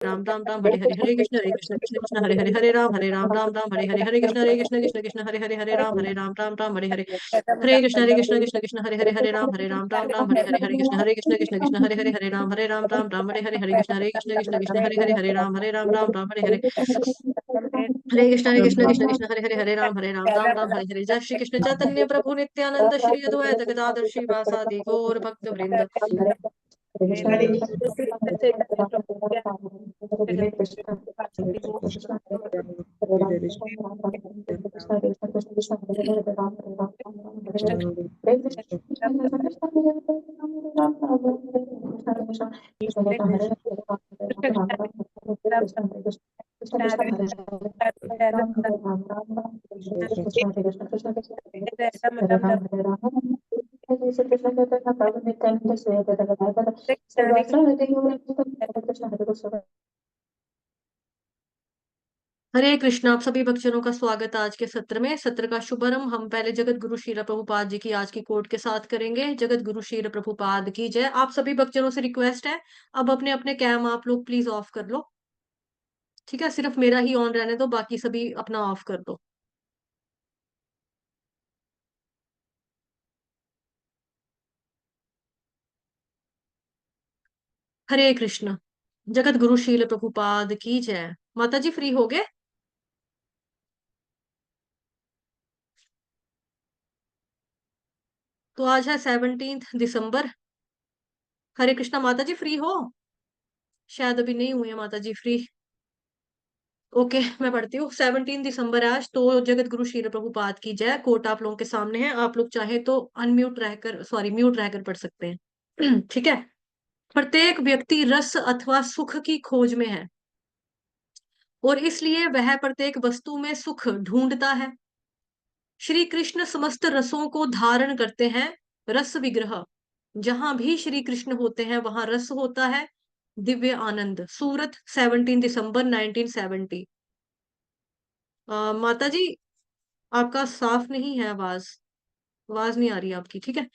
राम राम राम हरे हरे हरे कृष्ण कृष्ण कृष्ण हरे हरे हरे राम राम राम हरे हरे हरे कृष्ण कृष्ण कृष्ण हरे हरे राम राम राम हरे हरे कृष्ण कृष्ण हरे हरे राम राम हरे हरे हरे कृष्ण कृष्ण हरे राम राम कृष्ण हरे राम राम हरे कृष्ण हरे राम हरे हरे जय श्री कृष्ण चैतन्य प्रभु नित्यानंद श्री अद्वैत गदाधर श्रीवासादि गौर भक्त वृंद। हरे हरे कृष्ण। आप सभी भक्तजनों का स्वागत है आज के सत्र में। सत्र का शुभारंभ हम पहले जगत गुरु श्रील प्रभुपाद जी की आज की कोट के साथ करेंगे। जगत गुरु श्रील प्रभुपाद की जय। आप सभी भक्तजनों से रिक्वेस्ट है, अब अपने अपने कैम आप लोग प्लीज ऑफ कर लो। ठीक है, सिर्फ मेरा ही ऑन रहने दो, बाकी सभी अपना ऑफ कर दो। हरे कृष्ण। जगत गुरु श्रील प्रभुपाद की जय। माता जी फ्री हो गए? तो आज है 17 दिसंबर। हरे कृष्णा। माता जी फ्री हो? शायद अभी नहीं हुई है माता जी फ्री। ओके, मैं पढ़ती हूँ। 17 दिसंबर आज। तो जगत गुरु श्री प्रभुपाद की जय। कोट आप लोगों के सामने है, आप लोग चाहे तो अनम्यूट रहकर, सॉरी म्यूट रहकर पढ़ सकते हैं। ठीक है। प्रत्येक व्यक्ति रस अथवा सुख की खोज में है और इसलिए वह प्रत्येक वस्तु में सुख ढूंढता है। श्री कृष्ण समस्त रसों को धारण करते हैं। रस विग्रह। जहां भी श्री कृष्ण होते हैं वहां रस होता है। दिव्य आनंद। सूरत 17 दिसंबर 1970। माता जी आपका साफ नहीं है आवाज, आवाज नहीं आ रही आपकी। ठीक है।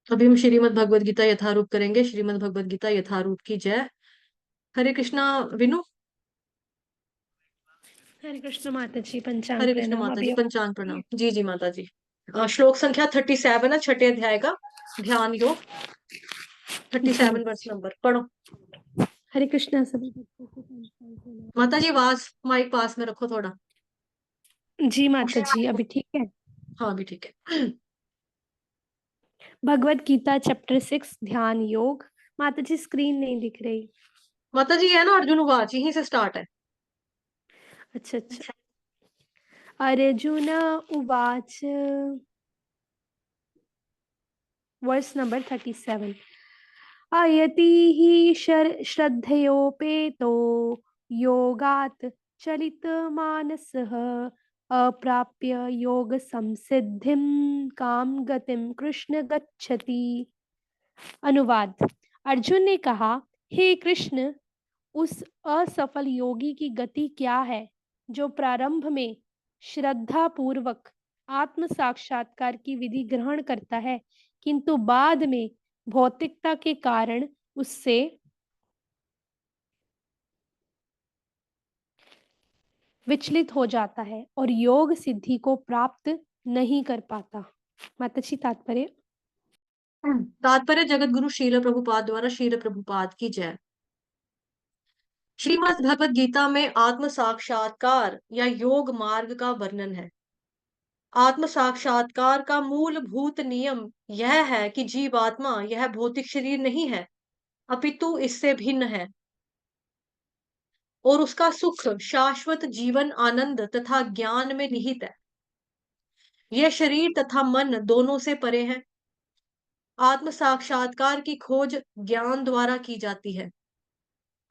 अभी हम श्रीमद् भगवद गीता यथारूप करेंगे। श्रीमद् भगवद गीता यथारूप की जय। हरे कृष्णा विनु। हरे कृष्ण माता जी। पंचांग हरे कृष्ण प्रणाम। माता जी। अभी पंचांग प्रणाम। जी जी माता जी। श्लोक संख्या 37 है, छठे अध्याय का ध्यान योग। 37 वर्ष नंबर पढ़ो। हरे कृष्णा सभी भक्तों को पंचांग प्रणाम। माता जी आवाज माइक पास में रखो थोड़ा। जी माता जी, अभी ठीक है। हाँ अभी ठीक है। भगवत गीता चैप्टर 6 ध्यान योग। माता जी स्क्रीन नहीं दिख रही। माता जी है ना अर्जुन उवाच, यहीं से स्टार्ट है। अच्छा अच्छा। अर्जुन उवाच। Verse number 37। अयति हि श्रद्धयोपेतो योगात् चलितमानसः अप्राप्य योग संसिद्धिं काम गतिम कृष्ण गच्छति। अनुवाद। अर्जुन ने कहा, हे कृष्ण, उस असफल योगी की गति क्या है जो प्रारंभ में श्रद्धा पूर्वक आत्म साक्षात्कार की विधि ग्रहण करता है, किंतु बाद में भौतिकता के कारण उससे विचलित हो जाता है और योग सिद्धि को प्राप्त नहीं कर पाता। माताजी तात्पर्य। तात्पर्य जगत गुरु श्रील प्रभुपाद द्वारा श्रील प्रभुपाद की जय। श्रीमद् भगवद गीता में आत्म साक्षात्कार या योग मार्ग का वर्णन है। आत्म साक्षात्कार का मूलभूत नियम यह है कि जीवात्मा यह भौतिक शरीर नहीं है, अपितु इससे भिन्न है और उसका सुख शाश्वत जीवन आनंद तथा ज्ञान में निहित है। यह शरीर तथा मन दोनों से परे है। आत्म साक्षात्कार की खोज ज्ञान द्वारा की जाती है।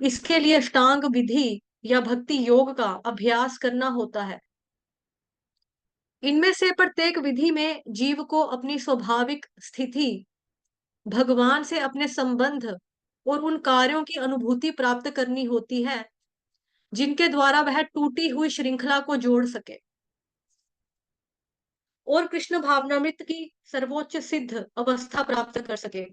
इसके लिए अष्टांग विधि या भक्ति योग का अभ्यास करना होता है। इनमें से प्रत्येक विधि में जीव को अपनी स्वाभाविक स्थिति, भगवान से अपने संबंध और उन कार्यों की अनुभूति प्राप्त करनी होती है जिनके द्वारा वह टूटी हुई श्रृंखला को जोड़ सके। और कृष्ण भावनामृत की सर्वोच्च सिद्ध अवस्था प्राप्त कर सके।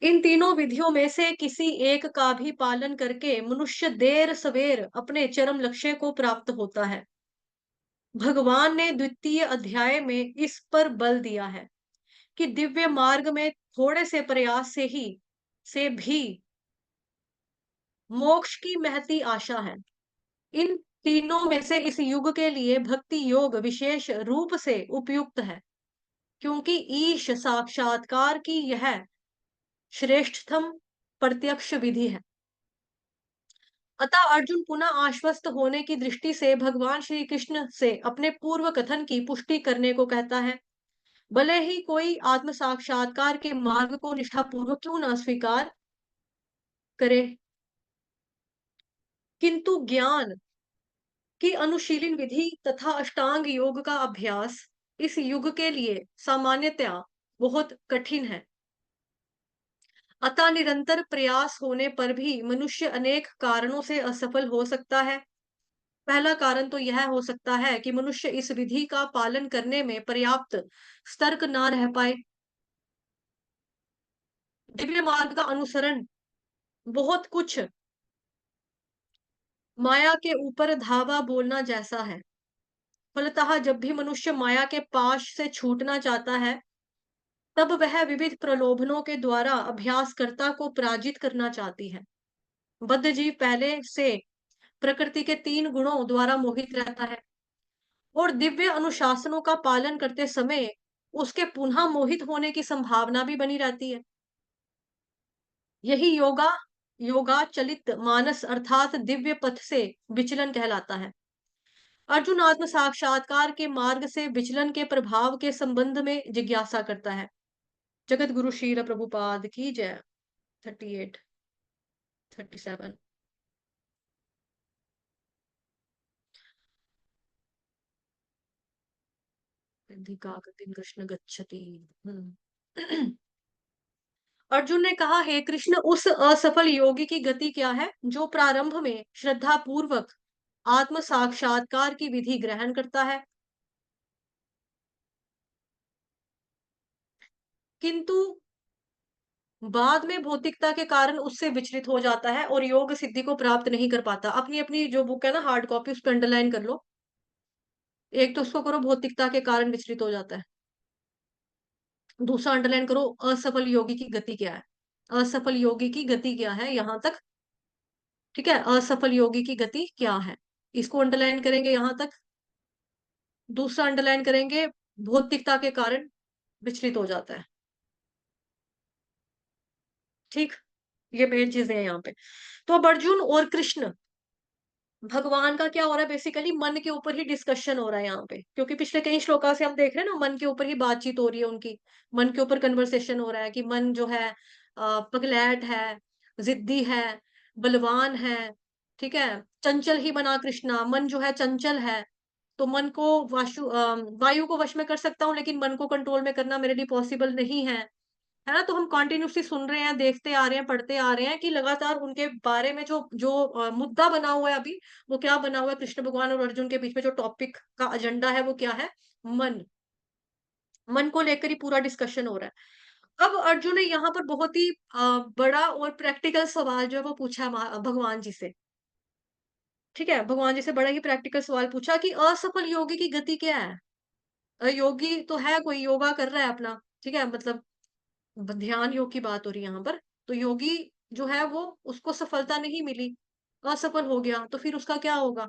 इन तीनों विधियों में से किसी एक का भी पालन करके मनुष्य देर सवेर अपने चरम लक्ष्य को प्राप्त होता है। भगवान ने द्वितीय अध्याय में इस पर बल दिया है कि दिव्य मार्ग में थोड़े से प्रयास से भी मोक्ष की महती आशा है। इन तीनों में से इस युग के लिए भक्ति योग विशेष रूप से उपयुक्त है, क्योंकि ईश साक्षात्कार की यह श्रेष्ठतम प्रत्यक्ष विधि है। अतः अर्जुन पुनः आश्वस्त होने की दृष्टि से भगवान श्री कृष्ण से अपने पूर्व कथन की पुष्टि करने को कहता है। भले ही कोई आत्म साक्षात्कार के मार्ग को निष्ठापूर्वक क्यों न स्वीकार करे, किंतु ज्ञान की अनुशीलन विधि तथा अष्टांग योग का अभ्यास इस युग के लिए सामान्यतया बहुत कठिन है। अतः निरंतर प्रयास होने पर भी मनुष्य अनेक कारणों से असफल हो सकता है। पहला कारण तो यह हो सकता है कि मनुष्य इस विधि का पालन करने में पर्याप्त सतर्क ना रह पाए। दिव्य मार्ग का अनुसरण बहुत कुछ माया के ऊपर धावा बोलना जैसा है। फलतः जब भी मनुष्य माया के पाश से छूटना चाहता है, तब वह विविध प्रलोभनों के द्वारा अभ्यासकर्ता को पराजित करना चाहती है। बद्ध जीव पहले से प्रकृति के 3 गुणों द्वारा मोहित रहता है और दिव्य अनुशासनों का पालन करते समय उसके पुनः मोहित होने की संभावना भी बनी रहती है। यही योगा चलित मानस अर्थात दिव्य पथ से विचलन कहलाता है। अर्जुन आत्म साक्षात्कार के मार्ग से विचलन के प्रभाव के संबंध में जिज्ञासा करता है। जगत गुरु श्रील प्रभुपाद की जय। 38 37 अधिकागतिं कृष्ण गच्छति। अर्जुन ने कहा, हे कृष्ण, उस असफल योगी की गति क्या है जो प्रारंभ में श्रद्धा पूर्वक आत्म साक्षात्कार की विधि ग्रहण करता है, किंतु बाद में भौतिकता के कारण उससे विचलित हो जाता है और योग सिद्धि को प्राप्त नहीं कर पाता। अपनी अपनी जो बुक है ना, हार्ड कॉपी, उस पर अंडरलाइन कर लो। एक तो उसको करो, भौतिकता के कारण विचलित हो जाता है। दूसरा अंडरलाइन करो, असफल योगी की गति क्या है। असफल योगी की गति क्या है, यहां तक। ठीक है, असफल योगी की गति क्या है, इसको अंडरलाइन करेंगे यहां तक। दूसरा अंडरलाइन करेंगे, भौतिकता के कारण विचलित हो जाता है। ठीक, ये मेन चीजें हैं यहाँ पे। तो अब अर्जुन और कृष्ण भगवान का क्या हो रहा है, बेसिकली मन के ऊपर ही डिस्कशन हो रहा है यहाँ पे, क्योंकि पिछले कई श्लोका से हम देख रहे हैं ना, मन के ऊपर ही बातचीत हो रही है उनकी। मन के ऊपर कन्वर्सेशन हो रहा है कि मन जो है पगलैट है, जिद्दी है, बलवान है। ठीक है, चंचल ही बना कृष्णा, मन जो है चंचल है। तो मन को वायु को वश में कर सकता हूँ, लेकिन मन को कंट्रोल में करना मेरे लिए पॉसिबल नहीं है ना। तो हम कॉन्टिन्यूसली सुन रहे हैं, देखते आ रहे हैं, पढ़ते आ रहे हैं कि लगातार उनके बारे में जो जो मुद्दा बना हुआ है अभी, वो क्या बना हुआ है, कृष्ण भगवान और अर्जुन के बीच में जो टॉपिक का एजेंडा है वो क्या है, मन। मन को लेकर ही पूरा डिस्कशन हो रहा है। अब अर्जुन ने यहाँ पर बहुत ही बड़ा और प्रैक्टिकल सवाल जो है वो पूछा है भगवान जी से। ठीक है, भगवान जी से बड़ा ही प्रैक्टिकल सवाल पूछा कि असफल योगी की गति क्या है। योगी तो है, कोई योगा कर रहा है अपना, ठीक है, मतलब ध्यान योग की बात हो रही है यहाँ पर। तो योगी जो है वो, उसको सफलता नहीं मिली, असफल हो गया, तो फिर उसका क्या होगा।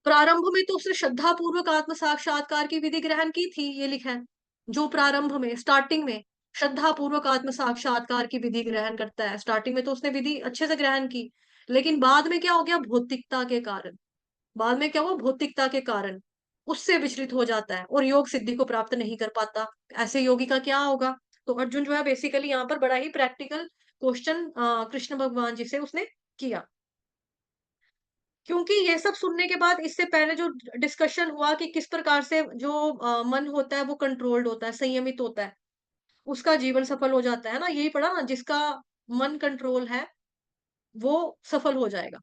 प्रारंभ में तो उसने श्रद्धा पूर्वक आत्म साक्षात्कार की विधि ग्रहण की थी, ये लिखा है। जो प्रारंभ में, स्टार्टिंग में श्रद्धा पूर्वक आत्म साक्षात्कार की विधि ग्रहण करता है, स्टार्टिंग में तो उसने विधि अच्छे से ग्रहण की। लेकिन बाद में क्या हो गया, भौतिकता के कारण। बाद में क्या हुआ, भौतिकता के कारण उससे विचलित हो जाता है और योग सिद्धि को प्राप्त नहीं कर पाता। ऐसे योगी का क्या होगा। तो अर्जुन जो है बेसिकली यहाँ पर बड़ा ही प्रैक्टिकल क्वेश्चन कृष्ण भगवान जी से उसने किया। क्योंकि ये सब सुनने के बाद, इससे पहले जो डिस्कशन हुआ कि किस प्रकार से जो मन होता है वो कंट्रोल्ड होता है, संयमित होता है, उसका जीवन सफल हो जाता है ना, यही पढ़ा ना, जिसका मन कंट्रोल है वो सफल हो जाएगा।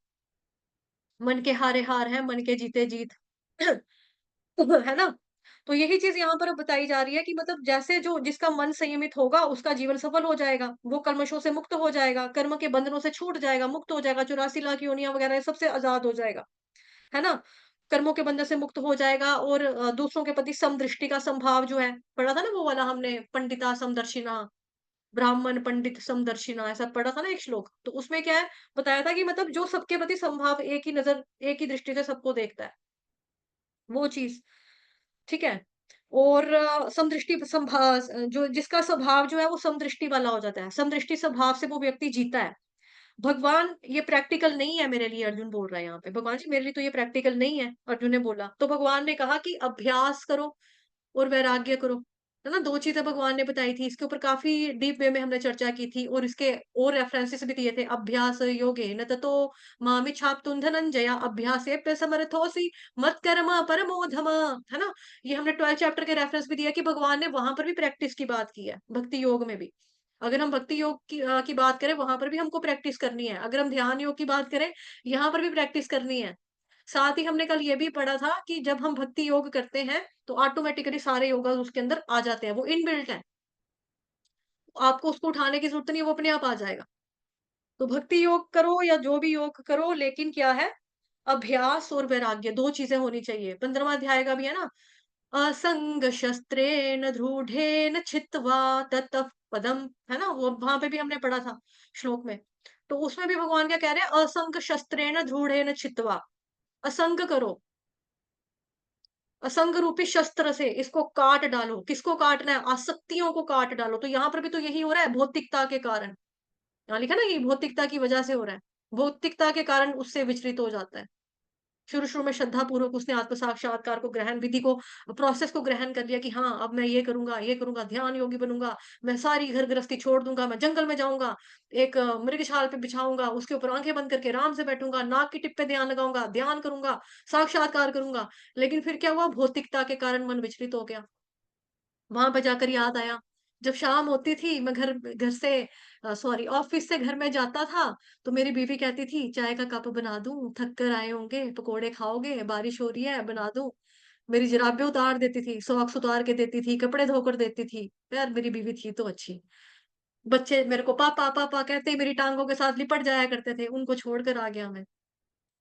मन के हारे हार है, मन के जीते जीत। है ना। तो यही चीज यहाँ पर अब बताई जा रही है कि मतलब जैसे जो जिसका मन संयमित होगा उसका जीवन सफल हो जाएगा, वो कल्मशों से मुक्त हो जाएगा, कर्म के बंधनों से छूट जाएगा, मुक्त हो जाएगा, 84 लाख योनियां वगैरह सबसे आजाद हो जाएगा, है ना? कर्मों के बंधन से मुक्त हो जाएगा और दूसरों के प्रति समदृष्टि का संभाव जो है, पढ़ा था ना वो वाला हमने, पंडिता समदर्शिना, ब्राह्मण पंडित समदर्शिना, ऐसा पढ़ा था ना एक श्लोक। तो उसमें क्या है, बताया था कि मतलब जो सबके प्रति संभाव, एक ही नजर, एक ही दृष्टि से सबको देखता है, वो चीज, ठीक है? और समदृष्टि जो जिसका स्वभाव जो है वो समदृष्टि वाला हो जाता है, समदृष्टि स्वभाव से वो व्यक्ति जीता है। भगवान ये प्रैक्टिकल नहीं है मेरे लिए, अर्जुन बोल रहा है यहाँ पे, भगवान जी मेरे लिए तो ये प्रैक्टिकल नहीं है, अर्जुन ने बोला। तो भगवान ने कहा कि अभ्यास करो और वैराग्य करो, है ना? 2 चीज़ें भगवान ने बताई थी, इसके ऊपर काफ़ी डीप वे में हमने चर्चा की थी और इसके और रेफरेंसेस भी दिए थे। अभ्यास योगेन ततो मामिच्छाप्तुं धनंजय अभ्यासेऽप्यसमर्थोऽसि मत्कर्म परमो धम, है ना? ये हमने 12th चैप्टर के रेफरेंस भी दिया कि भगवान ने वहां पर भी प्रैक्टिस की बात की है, भक्ति योग में भी। अगर हम भक्ति योग की बात करें, वहां पर भी हमको प्रैक्टिस करनी है। अगर हम ध्यान योग की बात करें, यहाँ पर भी प्रैक्टिस करनी है। साथ ही हमने कल ये भी पढ़ा था कि जब हम भक्ति योग करते हैं तो ऑटोमेटिकली सारे योगा उसके अंदर आ जाते हैं, वो इनबिल्ट है, आपको उसको उठाने की जरूरत नहीं है, वो अपने आप आ जाएगा। तो भक्ति योग करो या जो भी योग करो, लेकिन क्या है, अभ्यास और वैराग्य 2 चीजें होनी चाहिए। 15वां अध्याय का भी है ना, असंग शस्त्रेण दृढ़ेन छित्त्वा ततः पदम, है ना? वो वहां पे भी हमने पढ़ा था श्लोक में। तो उसमें भी भगवान क्या कह रहे हैं, असंग शस्त्रेण दृढ़ेन छित्त्वा, असंग करो, असंग रूपी शस्त्र से इसको काट डालो। किसको काटना है? आसक्तियों को काट डालो। तो यहाँ पर भी तो यही हो रहा है, भौतिकता के कारण। यहाँ लिखा ना कि भौतिकता की वजह से हो रहा है, भौतिकता के कारण उससे विचलित हो जाता है। शुरू शुरू में श्रद्धा पूर्वक उसने आत्म साक्षात्कार को ग्रहण, विधि को, प्रोसेस को ग्रहण कर लिया कि हाँ अब मैं ये करूंगा, ध्यान योगी बनूंगा, मैं सारी घर गृहस्थी छोड़ दूंगा, मैं जंगल में जाऊंगा, एक मृगशाल पे बिछाऊंगा, उसके ऊपर आंखें बंद करके आराम से बैठूंगा, नाक की टिप पे ध्यान लगाऊंगा, ध्यान करूंगा, साक्षात्कार करूंगा। लेकिन फिर क्या हुआ, भौतिकता के कारण मन विचलित हो गया। वहां पर जाकर याद आया, जब शाम होती थी, मैं घर घर से सॉरी ऑफिस से घर में जाता था, तो मेरी बीवी कहती थी चाय का कप बना दूं, थक कर आए होंगे, पकोड़े खाओगे, बारिश हो रही है बना दूं। मेरी जुराबें उतार देती थी, सॉक्स उतार के देती थी, कपड़े धोकर देती थी। यार मेरी बीवी थी तो अच्छी। बच्चे मेरे को पापा पापा कहते ही मेरी टांगों के साथ लिपट जाया करते थे, उनको छोड़कर आ गया मैं।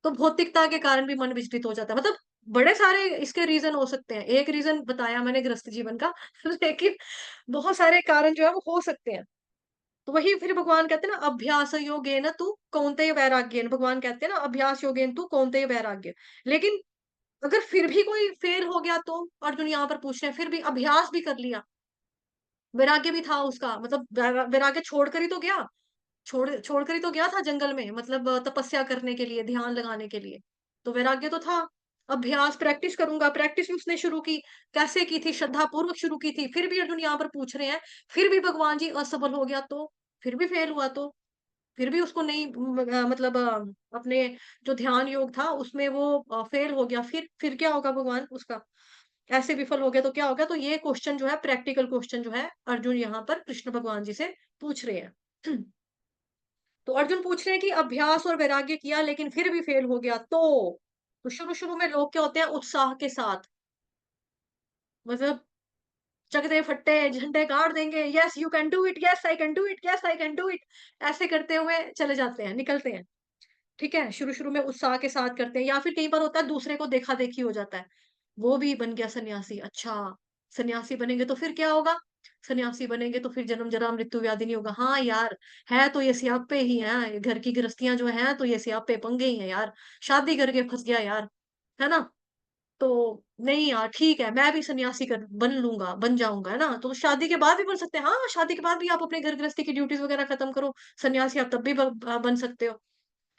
तो भौतिकता के कारण भी मन विचलित हो जाता है, मतलब बड़े सारे इसके रीजन हो सकते हैं। एक रीजन बताया मैंने गृहस्थ जीवन का लेकिन बहुत सारे कारण जो है वो हो सकते हैं। तो वही फिर भगवान कहते हैं ना, अभ्यास योगेन तू कौन्तेय वैराग्येन, भगवान कहते हैं ना अभ्यास योगेन तू कौन्तेय वैराग्य। लेकिन अगर फिर भी कोई फेल हो गया तो, अर्जुन यहाँ पर पूछ रहे हैं, फिर भी अभ्यास भी कर लिया, वैराग्य भी था उसका, मतलब वैराग्य छोड़कर ही तो गया, छोड़कर ही तो गया था जंगल में, मतलब तपस्या करने के लिए, ध्यान लगाने के लिए। तो वैराग्य तो था। अभ्यास, प्रैक्टिस करूंगा, प्रैक्टिस भी उसने शुरू की। कैसे की थी? श्रद्धा पूर्वक शुरू की थी। फिर भी अर्जुन यहाँ पर पूछ रहे हैं, फिर भी भगवान जी असफल हो गया तो, फिर भी फेल हुआ तो, फिर भी उसको नहीं मतलब अपने जो ध्यान योग था उसमें वो फेल हो गया, फिर क्या होगा भगवान उसका? ऐसे विफल हो गया तो क्या होगा? तो ये क्वेश्चन जो है, प्रैक्टिकल क्वेश्चन जो है, अर्जुन यहाँ पर कृष्ण भगवान जी से पूछ रहे हैं। तो अर्जुन पूछ रहे हैं कि अभ्यास और वैराग्य किया लेकिन फिर भी फेल हो गया तो शुरू शुरू में लोग क्या होते हैं, उत्साह के साथ, मतलब चकदे फट्टे झंडे गाड़ देंगे, yes you can do it, yes I can do it, yes I can do it, ऐसे करते हुए चले जाते हैं, निकलते हैं। ठीक है, शुरू शुरू में उत्साह के साथ करते हैं, या फिर कई बार होता है दूसरे को देखा देखी हो जाता है, वो भी बन गया सन्यासी, अच्छा सन्यासी बनेंगे तो फिर क्या होगा, सन्यासी बनेंगे तो फिर जन्म जरा मृत्यु व्याधि नहीं होगा। हाँ यार, है तो ये स्यापे ही हैं, घर की गृहस्थियां जो हैं तो ये स्यापे पंगे ही हैं यार, शादी करके फंस गया यार, है ना? तो नहीं यार, ठीक है, मैं भी सन्यासी कर बन लूंगा, बन जाऊंगा, है ना? तो शादी के बाद भी बन सकते हैं, हाँ शादी के बाद भी आप अपने घर गृहस्थी की ड्यूटीज वगैरह खत्म करो, सन्यासी आप तब भी बन सकते हो।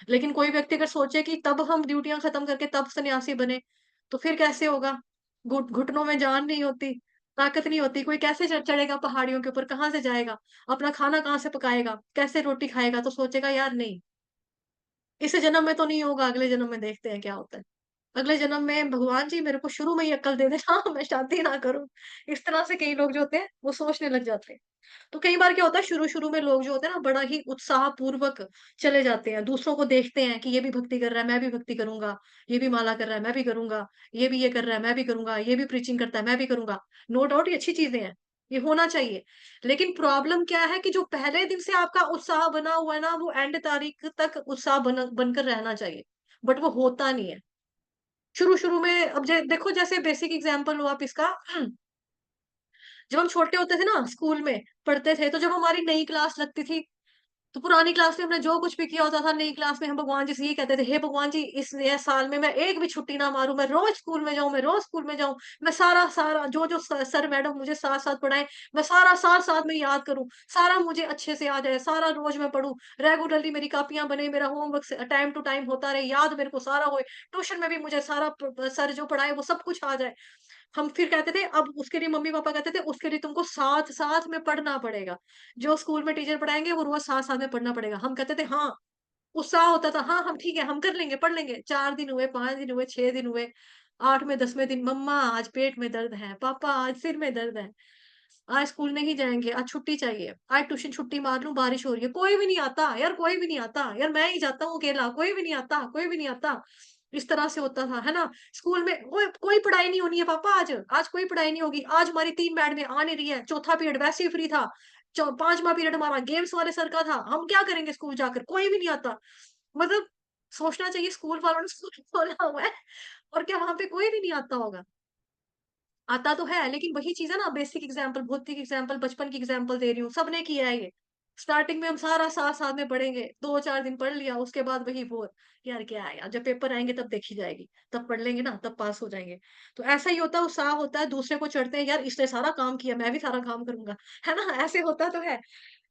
लेकिन कोई व्यक्ति अगर सोचे कि तब हम ड्यूटियां खत्म करके तब सन्यासी बने, तो फिर कैसे होगा? घुटनों में जान नहीं होती, ताकत नहीं होती, कोई कैसे चढ़ेगा पहाड़ियों के ऊपर, कहाँ से जाएगा, अपना खाना कहाँ से पकाएगा, कैसे रोटी खाएगा? तो सोचेगा यार नहीं, इस जन्म में तो नहीं होगा, अगले जन्म में देखते हैं क्या होता है। अगले जन्म में भगवान जी मेरे को शुरू में ही अक्ल दे देना, मैं शादी ना करूँ। इस तरह से कई लोग जो होते हैं, वो सोचने लग जाते हैं। तो कई बार क्या होता है, शुरू-शुरू में लोग जो होते हैं ना, बड़ा ही उत्साहपूर्वक चले जाते हैं। दूसरों को देखते हैं कि ये भी भक्ति कर रहा है, मैं भी भक्ति करूँगा। ये भी माला कर रहा है, मैं भी करूँगा। ये भी ये कर रहा है, मैं भी करूँगा। ये भी प्रीचिंग करता है, मैं भी करूँगा। नो डाउट ये अच्छी चीज़ें हैं, ये होना चाहिए। लेकिन प्रॉब्लम क्या है कि जो पहले दिन से आपका उत्साह बना हुआ है ना, वो एंड तारीख तक उत्साह बनकर रहना चाहिए। बट वो होता नहीं है। शुरू-शुरू में अब देखो, जैसे बेसिक एग्ज़ाम्पल लो आप इसका। जब हम छोटे होते थे ना, स्कूल में पढ़ते थे, तो जब हमारी नई क्लास लगती थी, तो पुरानी क्लास में हमने जो कुछ भी किया होता था, नई क्लास में हम भगवान जी से यही कहते थे, "हे भगवान जी, इस नए साल में मैं एक भी छुट्टी ना मारूँ, मैं रोज़ स्कूल में जाऊँ, मैं रोज़ स्कूल में जाऊँ, मैं सारा-सारा जो-जो सर मैडम मुझे साथ-साथ पढ़ाएँ, मैं सारा साथ-साथ में याद करूँ, सारा मुझे अच्छे से याद है, सारा रोज़ मैं पढ़ूँ, रेगुलरली मेरी कॉपियाँ बने, मेरा होमवर्क टाइम टू टाइम होता रहे, याद मेरे को सारा होए, ट्यूशन में भी मुझे सारा सर जो पढ़ाए वो सब कुछ आ जाए।" हम फिर कहते थे, अब उसके लिए मम्मी-पापा कहते थे, "उसके लिए तुमको साथ-साथ में पढ़ना पड़ेगा। जो स्कूल में टीचर पढ़ाएँगे, वो रोज़ साथ-साथ में पढ़ना पड़ेगा।" हम कहते थे, "हाँ।" उत्साह होता था, "हाँ, हम ठीक है, हम कर लेंगे, पढ़ लेंगे।" 4 दिन हुए, 5 दिन हुए, 6 दिन हुए, 8वें 10वें दिन, "मम्मा आज पेट में दर्द है, पापा आज सिर में दर्द है, आज स्कूल नहीं जाएँगे, आज छुट्टी चाहिए, आज ट्यूशन छुट्टी मार लूँ, बारिश हो रही है।" कोई भी नहीं आता, यार कोई भी नहीं आता, यार मैं ही जाता हूँ अकेला, कोई भी नहीं आता, कोई भी नहीं आता। इस तरह से होता था, है ना? स्कूल में कोई कोई पढ़ाई नहीं होनी है पापा आज, आज कोई पढ़ाई नहीं होगी, आज हमारी 3 मैडमें आ नहीं रही है, चौथा पीरियड वैसे ही फ्री था, 5वाँ पीरियड हमारा गेम्स वाले सर का था, हम क्या करेंगे स्कूल जाकर? कोई भी नहीं आता। मतलब सोचना चाहिए स्कूल वालों ने स्कूल खोला हुआ है और क्या वहाँ पे कोई भी नहीं आता होगा? आता तो है, लेकिन वही चीज़ है ना, बेसिक एग्ज़ाम्पल, भौतिक एग्ज़ाम्पल, बचपन की एग्ज़ाम्पल दे रही हूँ, सबने किया है ये। स्टार्टिंग में हम सारा साथ-साथ में पढ़ेंगे, 2-4 दिन पढ़ लिया, उसके बाद वही बोर, यार क्या है यार, जब पेपर आएँगे तब देखी जाएगी, तब पढ़ लेंगे ना, तब पास हो जाएँगे। तो ऐसा ही होता है, उत्साह होता है, दूसरे को चढ़ते हैं, यार इसने सारा काम किया, मैं भी सारा काम करूँगा, है ना? ऐसे होता तो है।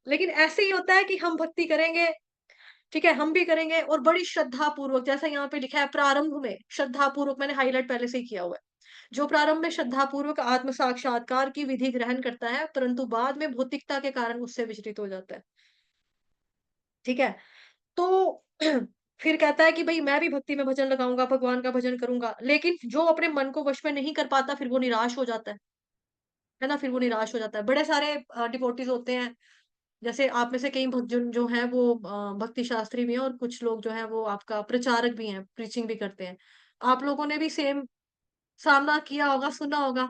लेकिन ऐसे ही होता है कि हम भक्ति करेंगे, ठीक है, हम भी करेंगे और बड़ी श्रद्धा पूर्वक, जैसा यहाँ पे लिखा है, प्रारंभ में श्रद्धा पूर्वक, मैंने हाइलाइट पहले से ही किया हुआ है। जो प्रारंभ में श्रद्धापूर्वक आत्म साक्षात्कार की विधि ग्रहण करता है, परंतु बाद में भौतिकता के कारण उससे विचलित हो जाता है। ठीक है? तो फिर कहता है कि भई मैं भी भक्ति में भजन लगाऊँगा, भगवान का भजन करूँगा, लेकिन जो अपने मन को वश में नहीं कर पाता, फिर वो निराश हो जाता है ना? फिर वो निराश हो जाता है। बड़े सारे डिवोटीज़ होते हैं, जैसे आप में से कई भक्तजन जो हैं वो भक्ति शास्त्री भी हैं और कुछ लोग जो हैं वो आपका प्रचारक भी हैं, प्रीचिंग भी करते हैं। आप लोगों ने भी सेम सामना किया होगा, सुना होगा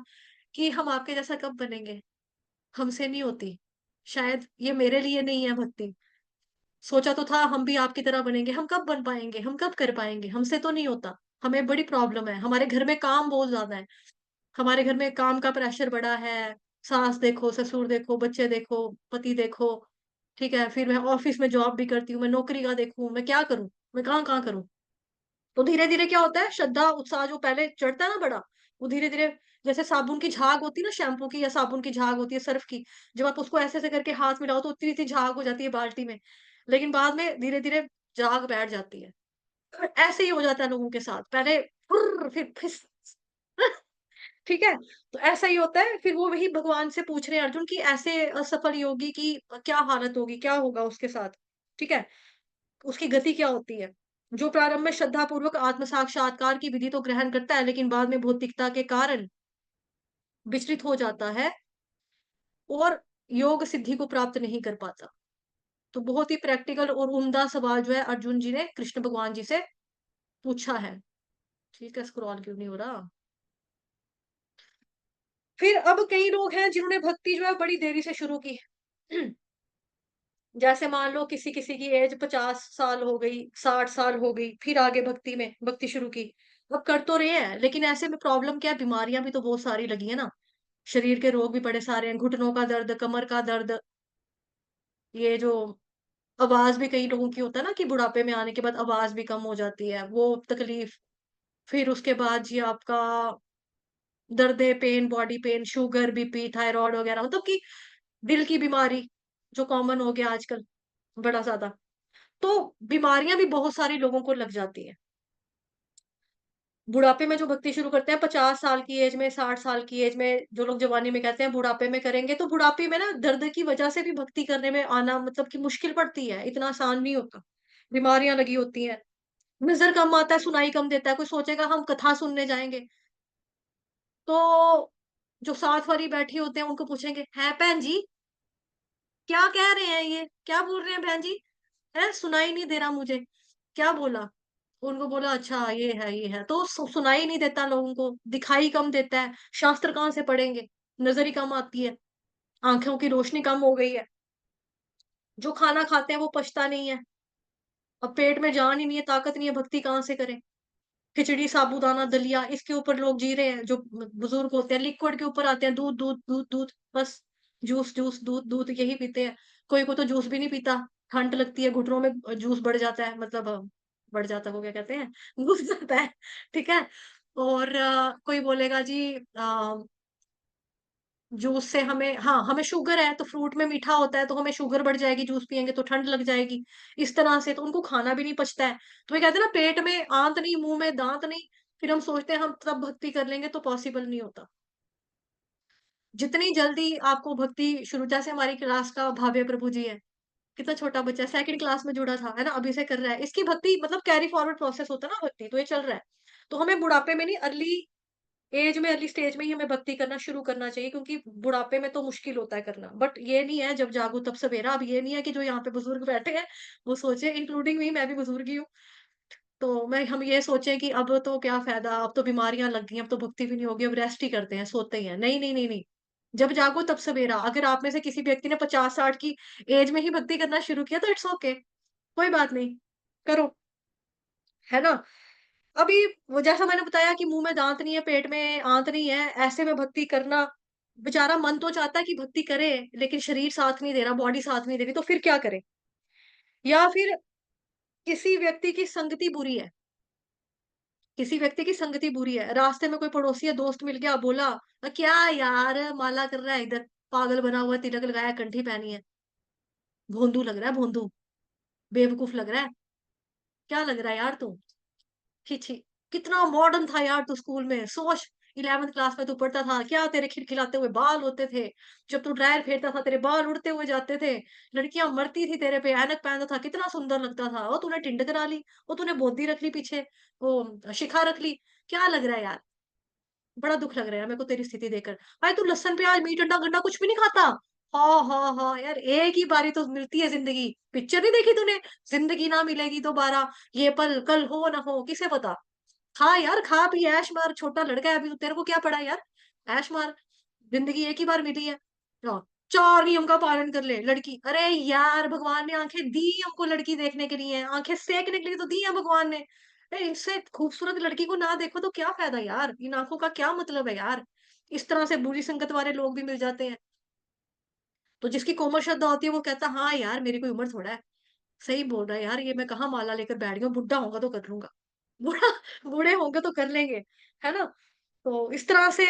कि हम आपके जैसा कब बनेंगे? हमसे नहीं होती। शायद ये मेरे लिए नहीं है भक्ति। सोचा तो था हम भी आपकी तरह बनेंगे, हम कब बन पाएँगे? हम कब कर पाएँगे? हमसे तो नहीं होता। हमें बड़ी प्रॉब्लम है, हमारे घर में काम बहुत ज़्यादा है। हमारे घर में काम का प्रेशर बड़ा है, सास देखो, ससुर देखो, बच्चे देखो, पति देखो, ठीक है? फिर मैं ऑफ़िस में जॉब भी करती हूँ, मैं नौकरी का देखूँ, मैं क्या करूँ? मैं कहाँ-कहाँ करूँ? तो धीरे-धीरे क्या होता है, श्रद्धा, उत्साह जो पहले चढ़ता है ना बड़ा, वो धीरे-धीरे, जैसे साबुन की झाग होती है ना, शैम्पू की या साबुन की झाग होती है सर्फ़ की, जब आप उसको ऐसे-ऐसे करके हाथ मिलाओ तो इतनी-इतनी झाग हो जाती है बाल्टी में। लेकिन बाद में धीरे-धीरे झाग बैठ जाती है। ऐसे ही हो जाता है लोगों के साथ, पहले फुर्र फिर फिस ठीक है? तो ऐसा ही होता है, फिर वो वही भगवान से पूछ रहे हैं अर्जुन कि ऐसे असफल योगी की क्या हालत होगी, क्या होगा उसके साथ? ठीक है? उसकी गति क्या होती है? जो प्रारंभ में श्रद्धापूर्वक आत्म साक्षात्कार की विधि तो ग्रहण करता है, लेकिन बाद में भौतिकता के कारण विचलित हो जाता है और योग सिद्धि को प्राप्त नहीं कर पाता। तो बहुत ही प्रैक्टिकल और उम्दा सवाल जो है अर्जुन जी ने कृष्ण भगवान जी से पूछा है। ठीक है, स्क्रॉल क्यों नहीं हो रहा? फिर अब कई लोग हैं जिन्होंने भक्ति जो है बड़ी देरी से शुरू की। जैसे मान लो किसी-किसी की एज 50 साल हो गई, 60 साल हो गई, फिर आगे भक्ति शुरू की। अब कर तो रहे हैं, लेकिन ऐसे में प्रॉब्लम क्या है, बीमारियाँ भी तो बहुत सारी लगी है ना। शरीर के रोग भी बड़े सारे हैं, घुटनों का दर्द, कमर का दर्द, ये जो आवाज़ भी कई लोगों की होता है ना कि बुढ़ापे में आने के बाद आवाज़ भी कम हो जाती है, वो तकलीफ। फिर उसके बाद जी आपका दर्द, pain, body pain, sugar, BP, thyroid वगैरह, मतलब कि दिल की बीमारी जो कॉमन हो गया आजकल बड़ा ज़्यादा। तो बीमारियाँ भी बहुत सारे लोगों को लग जाती हैं। बुढ़ापे में जो भक्ति शुरू करते हैं 50 साल की एज में, 60 साल की एज में, जो लोग जवानी में कहते हैं बुढ़ापे में करेंगे, तो बुढ़ापे में ना दर्द की वजह से भी भक्ति करने में आना मतलब कि मुश्किल पड़ती है, इतना आसान नहीं होता। बीमारियाँ लगी होती हैं, नजर कम आता है, सुनाई कम देता है, कोई सोचेगा हम कथा सुनने जाएंगे, तो जो साथ वाली बैठी होते हैं उनको पूछेंगे, है बहन जी क्या कह रहे हैं, ये क्या बोल रहे हैं बहन जी, है सुनाई नहीं दे रहा मुझे, क्या बोला। उनको बोला अच्छा ये है, तो सुनाई नहीं देता लोगों को, दिखाई कम देता है, शास्त्र कहाँ से पढ़ेंगे, नजर ही कम आती है, आंखों की रोशनी कम हो गई है, जो खाना खाते हैं वो पचता नहीं है, अब पेट में जान ही नहीं है, ताकत नहीं है, भक्ति कहाँ से करें। खिचड़ी, साबूदाना, दलिया, इसके ऊपर लोग जी रहे हैं, जो बुजुर्ग होते हैं लिक्विड के ऊपर आते हैं, दूध दूध दूध दूध, बस जूस जूस दूध दूध यही पीते हैं। कोई को तो जूस भी नहीं पीता, ठंड लगती है, घुटनों में जूस बढ़ जाता है, मतलब बढ़ जाता है, वो क्या कहते हैं, घुस जाता है, ठीक है। और कोई बोलेगा जी जूस से हमें, हाँ हमें शुगर है तो फ्रूट में मीठा होता है तो हमें शुगर बढ़ जाएगी, जूस पियेंगे तो ठंड लग जाएगी, इस तरह से तो उनको खाना भी नहीं पचता है। तो ये कहते हैं ना, पेट में आंत नहीं, मुंह में दांत नहीं, फिर हम सोचते हैं हम तब भक्ति कर लेंगे, तो पॉसिबल नहीं होता। जितनी जल्दी आपको भक्ति शुरू, जैसे हमारी क्लास का भाव्य प्रभु जी है, कितना छोटा बच्चा है, सेकंड क्लास में जुड़ा था, है ना, अभी से कर रहा है, इसकी भक्ति मतलब कैरी फॉरवर्ड प्रोसेस होता है ना भक्ति, तो ये चल रहा है। तो हमें बुढ़ापे में नहीं, अर्ली एज में, अर्ली स्टेज में ही हमें भक्ति करना शुरू करना चाहिए, क्योंकि बुढ़ापे में तो मुश्किल होता है करना, बट ये नहीं है जब जागो तब सवेरा। अब ये नहीं है कि जो यहाँ पे बुजुर्ग बैठे हैं वो सोचे, इंक्लूडिंग मी, मैं भी बुजुर्ग ही हूँ, तो मैं हम ये सोचे कि अब तो क्या फायदा, अब तो बीमारियां लग गई, अब तो भक्ति भी नहीं होगी, अब रेस्ट ही करते हैं, सोते ही हैं, नहीं नहीं नहीं नहीं, जब जागो तब सवेरा। अगर आप में से किसी व्यक्ति ने 50-60 की एज में ही भक्ति करना शुरू किया तो इट्स ओके, कोई बात नहीं, करो, है ना। अभी वो जैसा मैंने बताया कि मुंह में दांत नहीं है, पेट में आंत नहीं है, ऐसे में भक्ति करना, बेचारा मन तो चाहता है कि भक्ति करे, लेकिन शरीर साथ नहीं दे रहा, बॉडी साथ नहीं दे रही, तो फिर क्या करे। या फिर किसी व्यक्ति की संगति बुरी है, किसी व्यक्ति की संगति बुरी है, रास्ते में कोई पड़ोसी या दोस्त मिल गया, बोला क्या यार माला कर रहा है इधर, पागल बना हुआ है, तिलक लगाया, कंठी पहनी है, भोंदू लग रहा है, भोंदू, बेवकूफ लग रहा है, क्या लग रहा है यार तू, छी छी, कितना मॉडर्न था यार तू स्कूल में, सोच 11th क्लास में तू पढ़ता था, क्या तेरे खिलखिलाते हुए बाल होते थे, जब तू ड्रायर फेरता था तेरे बाल उड़ते हुए जाते थे, लड़कियां मरती थी तेरे पे, ऐनक पहनता था, कितना सुंदर लगता था, और तूने टिंड करा ली, वो तूने बोदी रख ली पीछे, वो शिखा रख ली, क्या लग रहा है यार, बड़ा दुख लग रहा है मेरे को तेरी स्थिति देखकर। भाई तू लहसुन प्याज मीट अंडा गंडा कुछ भी नहीं खाता, हाँ हाँ हाँ यार, एक ही बारी तो मिलती है जिंदगी, पिक्चर नहीं देखी तूने, जिंदगी ना मिलेगी दोबारा, ये पल कल हो ना हो किसे पता, खा यार, खा पी ऐश मार, छोटा लड़का है अभी, तेरे को क्या पड़ा यार, ऐश मार, जिंदगी एक ही बार मिली है, हाँ, 4 नियम का पालन कर ले लड़की, अरे यार भगवान ने आंखें दी हमको लड़की देखने के लिए, आंखें सेकने के लिए तो दी है भगवान ने, इससे खूबसूरत लड़की को ना देखो तो क्या फायदा यार, इन आंखों का क्या मतलब है यार, इस तरह से बुरी संगत वाले लोग भी मिल जाते हैं। तो जिसकी कोमल श्रद्धा होती है वो कहता है हाँ यार मेरी कोई उम्र थोड़ा है, सही बोल रहा है यार, ये मैं कहाँ माला लेकर बैठ गया हूँ, बुढ़ा होगा तो कर लूंगा, बूढ़ा बूढ़े होंगे तो कर लेंगे, है ना। तो इस तरह से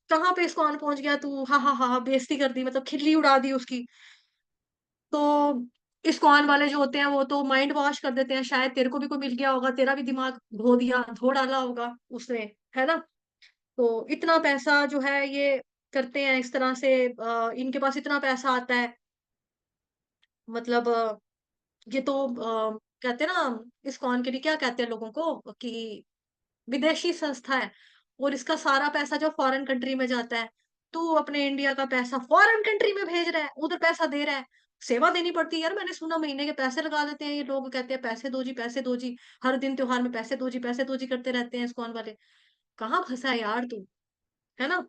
कहाँ पे इस्कॉन पहुंच गया तू, हाँ हाँ हाँ हाँ, बेइज्जती कर दी, मतलब खिल्ली उड़ा दी उसकी। तो इस्कॉन वाले जो होते हैं वो तो माइंड वॉश कर देते हैं, शायद तेरे को भी कोई मिल गया होगा, तेरा भी दिमाग धो दिया, धो डाला होगा उसने, है ना। तो इतना पैसा जो है ये करते हैं इस तरह से, इनके पास इतना पैसा आता है, मतलब ये तो कहते हैं ना, इस्कॉन के लिए क्या कहते हैं लोगों को, कि विदेशी संस्था है, और इसका सारा पैसा जो फॉरेन कंट्री में जाता है, तू अपने इंडिया का पैसा फॉरेन कंट्री में भेज रहा है, उधर पैसा दे रहा है, सेवा देनी पड़ती है यार, मैंने सुना महीने के पैसे लगा देते हैं ये लोग, कहते हैं पैसे दो जी पैसे दो जी, हर दिन त्योहार में पैसे दो जी पैसे दो जी करते रहते हैं इस्कॉन वाले, कहाँ फंसा है यार तू, है ना।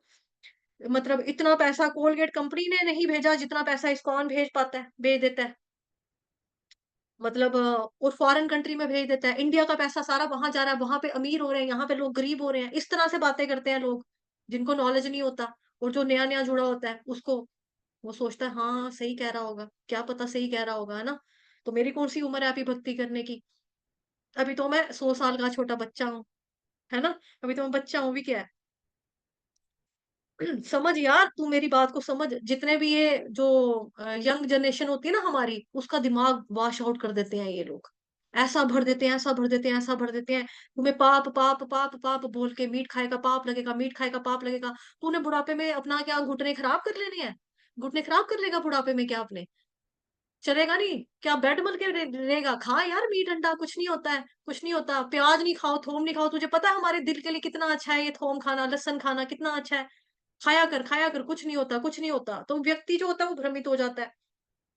मतलब इतना पैसा कोलगेट कंपनी ने नहीं भेजा जितना पैसा इस्कॉन भेज पाता है, भेज देता है, मतलब और फॉरेन कंट्री में भेज देता है, इंडिया का पैसा सारा वहां जा रहा है, वहां पे अमीर हो रहे हैं, यहाँ पे लोग गरीब हो रहे हैं, इस तरह से बातें करते हैं लोग, जिनको नॉलेज नहीं होता, और जो नया नया जुड़ा होता है उसको, वो सोचता है हाँ सही कह रहा होगा, क्या पता सही कह रहा होगा, है ना। तो मेरी कौन सी उम्र है अभी भक्ति करने की, अभी तो मैं 100 साल का छोटा बच्चा हूँ, है ना, अभी तो मैं बच्चा हूँ भी क्या है। समझ यार, तू मेरी बात को समझ, जितने भी ये जो यंग जनरेशन होती है ना हमारी, उसका दिमाग वॉश आउट कर देते हैं ये लोग, ऐसा भर देते हैं, ऐसा भर देते हैं, ऐसा भर देते हैं, तुम्हें पाप पाप पाप पाप बोल के, मीट खाएगा पाप लगेगा, मीट खाएगा पाप लगेगा, तूने बुढ़ापे में अपना क्या घुटने खराब कर लेने हैं, घुटने खराब कर लेगा बुढ़ापे में क्या अपने, चलेगा नहीं, क्या बेड मल के रहेगा? खा यार मीट अंडा, कुछ नहीं होता है, कुछ नहीं होता। प्याज नहीं खाओ, थोम नहीं खाओ, तुझे पता है हमारे दिल के लिए कितना अच्छा है ये थोम खाना, लहसुन खाना कितना अच्छा है। खाया कर, खाया कर, कुछ नहीं होता, कुछ नहीं होता। तो व्यक्ति जो होता है वो भ्रमित हो जाता है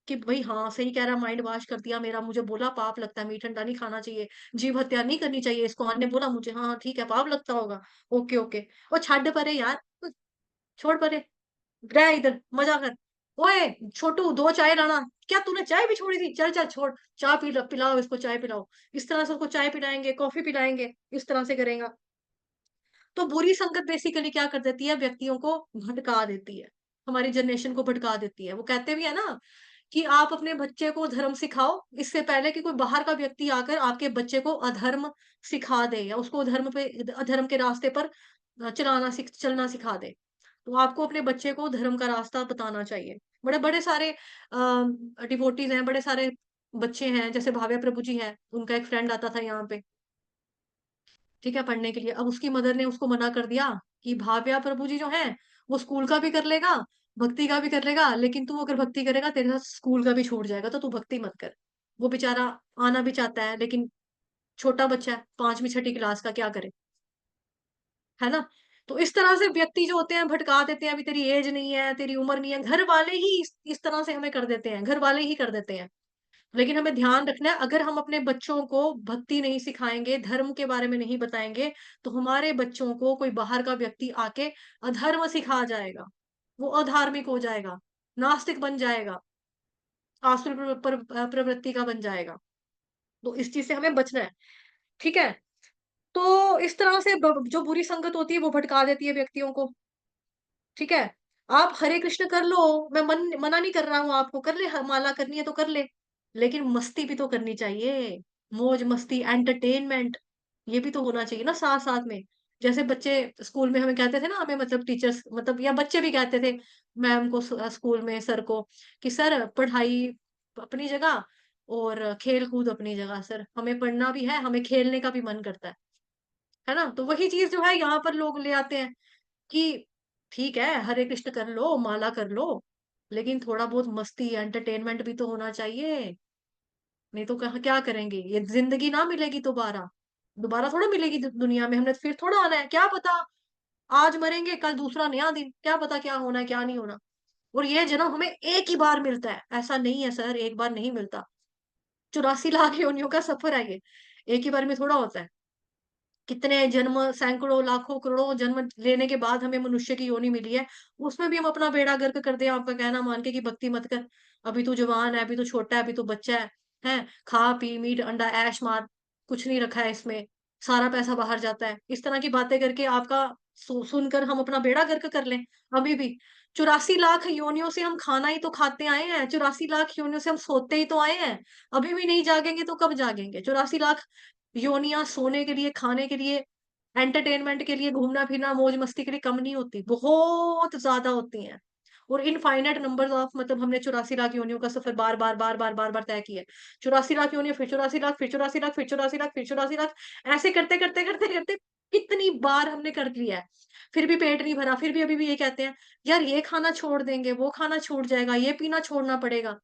कि भाई हाँ सही कह रहा, माइंड वॉश कर दिया मेरा, मुझे बोला पाप लगता है, मीट अंडा नहीं खाना चाहिए, जीव हत्या नहीं करनी चाहिए, इसको ने बोला मुझे, हाँ ठीक है पाप लगता होगा, ओके ओके। और छाड़ परे यार, छोड़ परे, रह इधर मजा कर। ओए छोटू, 2 चाय लाना। क्या तूने चाय भी छोड़ी थी? चल चल छोड़, चाय पिलाओ इसको, चाय पिलाओ। इस तरह से उसको चाय पिलाएंगे, कॉफी पिलाएंगे, इस तरह से करेगा। तो बुरी संगत बेसिकली क्या कर देती है, व्यक्तियों को भटका देती है, हमारी जनरेशन को भटका देती है। वो कहते भी है ना कि आप अपने बच्चे को धर्म सिखाओ, इससे पहले कि कोई बाहर का व्यक्ति आकर आपके बच्चे को अधर्म सिखा दे या उसको धर्म पे, अधर्म के रास्ते पर चलना सिखा दे। तो आपको अपने बच्चे को धर्म का रास्ता बताना चाहिए। बड़े बड़े सारे डिवोटीज हैं, बड़े सारे बच्चे हैं, जैसे भाव्या प्रभु जी हैं, उनका एक फ्रेंड आता था यहाँ पे, ठीक है, पढ़ने के लिए। अब उसकी मदर ने उसको मना कर दिया कि भाव्या प्रभु जी जो है वो स्कूल का भी कर लेगा, भक्ति का भी कर लेगा, लेकिन तू अगर भक्ति करेगा तेरे साथ स्कूल का भी छूट जाएगा, तो तू भक्ति मत कर। वो बेचारा आना भी चाहता है, लेकिन छोटा बच्चा है, 5वीं 6ठी क्लास का, क्या करे, है ना। तो इस तरह से व्यक्ति जो होते हैं भटका देते हैं, अभी तेरी एज नहीं है, तेरी उम्र नहीं है, घर वाले ही इस तरह से हमें कर देते हैं, घर वाले ही कर देते हैं। लेकिन हमें ध्यान रखना है, अगर हम अपने बच्चों को भक्ति नहीं सिखाएंगे, धर्म के बारे में नहीं बताएंगे, तो हमारे बच्चों को कोई बाहर का व्यक्ति आके अधर्म सिखा जाएगा, वो अधार्मिक हो जाएगा, नास्तिक बन जाएगा, आसुर प्रवृत्ति का बन जाएगा। तो इस चीज से हमें बचना है, ठीक है। तो इस तरह से जो बुरी संगत होती है वो भटका देती है व्यक्तियों को, ठीक है। आप हरे कृष्ण कर लो, मैं मना नहीं कर रहा हूँ आपको, कर ले, माला करनी है तो कर ले, लेकिन मस्ती भी तो करनी चाहिए, मौज मस्ती एंटरटेनमेंट, ये भी तो होना चाहिए ना साथ साथ में। जैसे बच्चे स्कूल में हमें कहते थे ना, हमें मतलब टीचर्स मतलब या बच्चे भी कहते थे मैम को, स्कूल में सर को, कि सर पढ़ाई अपनी जगह और खेल कूद अपनी जगह, सर हमें पढ़ना भी है, हमें खेलने का भी मन करता है ना। तो वही चीज जो है यहाँ पर लोग ले आते हैं कि ठीक है हरे कृष्ण कर लो, माला कर लो, लेकिन थोड़ा बहुत मस्ती एंटरटेनमेंट भी तो होना चाहिए, नहीं तो कहाँ क्या करेंगे, ये जिंदगी ना मिलेगी दोबारा, दोबारा थोड़ा मिलेगी दुनिया में, हमने फिर थोड़ा आना है, क्या पता आज मरेंगे कल दूसरा नया दिन, क्या पता क्या होना है क्या नहीं होना। और ये जन्म हमें एक ही बार मिलता है, ऐसा नहीं है सर एक बार नहीं मिलता, 84 लाख योनियों का सफर है ये, एक ही बार में थोड़ा होता है। कितने जन्म, सैकड़ों लाखों करोड़ों जन्म लेने के बाद हमें मनुष्य की योनि मिली है, उसमें भी हम अपना बेड़ा गर्क कर दे आपका कहना मान के कि भक्ति मत कर, अभी तो जवान है, अभी तो छोटा है, अभी तो बच्चा है, खा पी मीट अंडा ऐश मार, कुछ नहीं रखा है इसमें, सारा पैसा बाहर जाता है, इस तरह की बातें करके आपका सुनकर हम अपना बेड़ा गर्क कर लें। अभी भी 84 लाख योनियों से हम खाना ही तो खाते आए हैं, 84 लाख योनियों से हम सोते ही तो आए हैं, अभी भी नहीं जागेंगे तो कब जागेंगे? 84 लाख योनियां सोने के लिए, खाने के लिए, एंटरटेनमेंट के लिए, घूमना फिरना मौज मस्ती के लिए कम नहीं होती, बहुत ज्यादा होती हैं। और इनफाइनाइट नंबर ऑफ, मतलब हमने 84 लाख योनियों का सफर बार बार बार बार बार बार तय किया है। 84 लाख योनियों, फिर 84 लाख, फिर 84 लाख, फिर 84 लाख, फिर 84 लाख, ऐसे करते करते करते करते कितनी बार हमने कर लिया है, फिर भी पेट नहीं भरा, फिर भी अभी भी ये कहते हैं यार ये खाना छोड़ देंगे, वो खाना छूट जाएगा, ये पीना छोड़ना पड़ेगा।